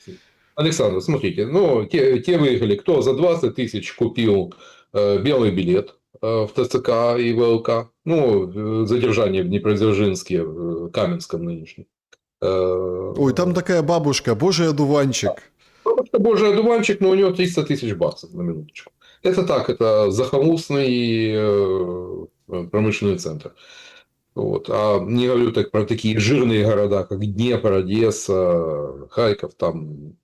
Александр, смотрите, ну, те выехали, кто за 20 000 купил белый билет в ТЦК и ВЛК, ну, задержание в Днепродзержинске, в Каменском нынешнем. ой, там такая бабушка, божий одуванчик. Бабушка Божий одуванчик, но у него 300 000 баксов на минуточку. Это так, это захолустный промышленный центр. Вот. А не говорю так про такие жирные города, как Днепр, Одесса, Харьков, там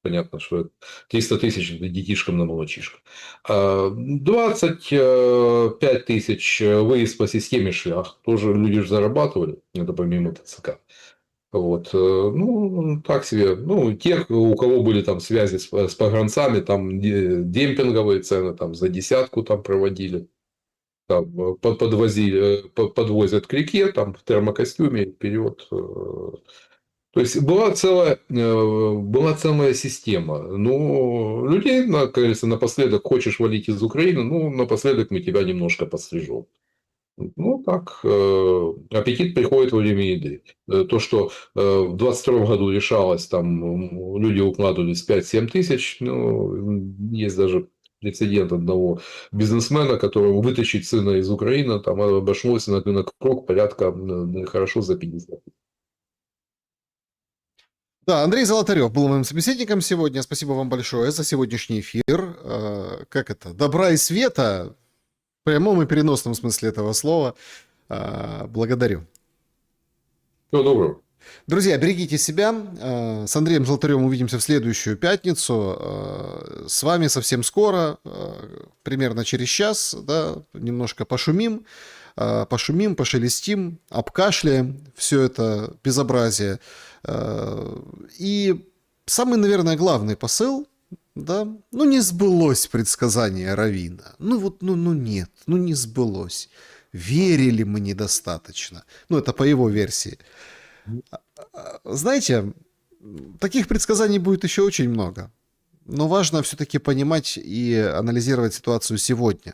понятно, что 300 000 это детишкам на молочишко. 25 000 выезд по системе шлях. Тоже люди же зарабатывали, это помимо ТЦК. Вот. Ну, так себе. Ну, тех, у кого были там связи с погранцами, там демпинговые цены там за десятку там проводили. Там подвозят к реке, там в термокостюме, вперед. То есть была целая система. Ну, людей, как говорится, напоследок хочешь валить из Украины, ну, напоследок мы тебя немножко пострижем. Ну, так, аппетит приходит во время еды. То, что в 22 году решалось, там люди укладывались 5-7 тысяч, ну, есть даже прецедент одного бизнесмена, которому вытащить сына из Украины, там обошлось на крок порядка хорошо за 50. Да, Андрей Золотарев был моим собеседником сегодня. Спасибо вам большое за сегодняшний эфир. Как это? Добра и света. В прямом и переносном смысле этого слова. Благодарю. Всего доброго. Друзья, берегите себя. С Андреем Золотаревым увидимся в следующую пятницу. С вами совсем скоро, примерно через час. Да, немножко пошумим, пошелестим, обкашляем все это безобразие. И самый, наверное, главный посыл, да, ну не сбылось предсказание Равина. Ну вот, ну нет, ну не сбылось. Верили мы недостаточно. Ну это по его версии. Знаете, таких предсказаний будет еще очень много. Но важно все-таки понимать и анализировать ситуацию сегодня.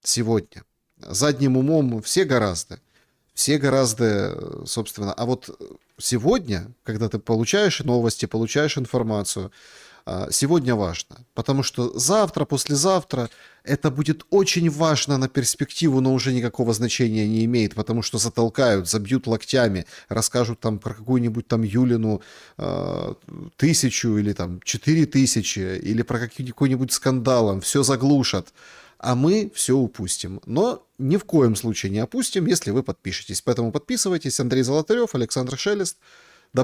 Сегодня. Задним умом все гораздо, собственно. А вот сегодня, когда ты получаешь новости, получаешь информацию, сегодня важно. Потому что завтра, послезавтра это будет очень важно на перспективу, но уже никакого значения не имеет, потому что затолкают, забьют локтями, расскажут там про какую-нибудь там Юлину 1000 или там 4000, или про какой-нибудь скандал, все заглушат. А мы все упустим. Но ни в коем случае не опустим, если вы подпишетесь. Поэтому подписывайтесь. Андрей Золотарев, Александр Шелест.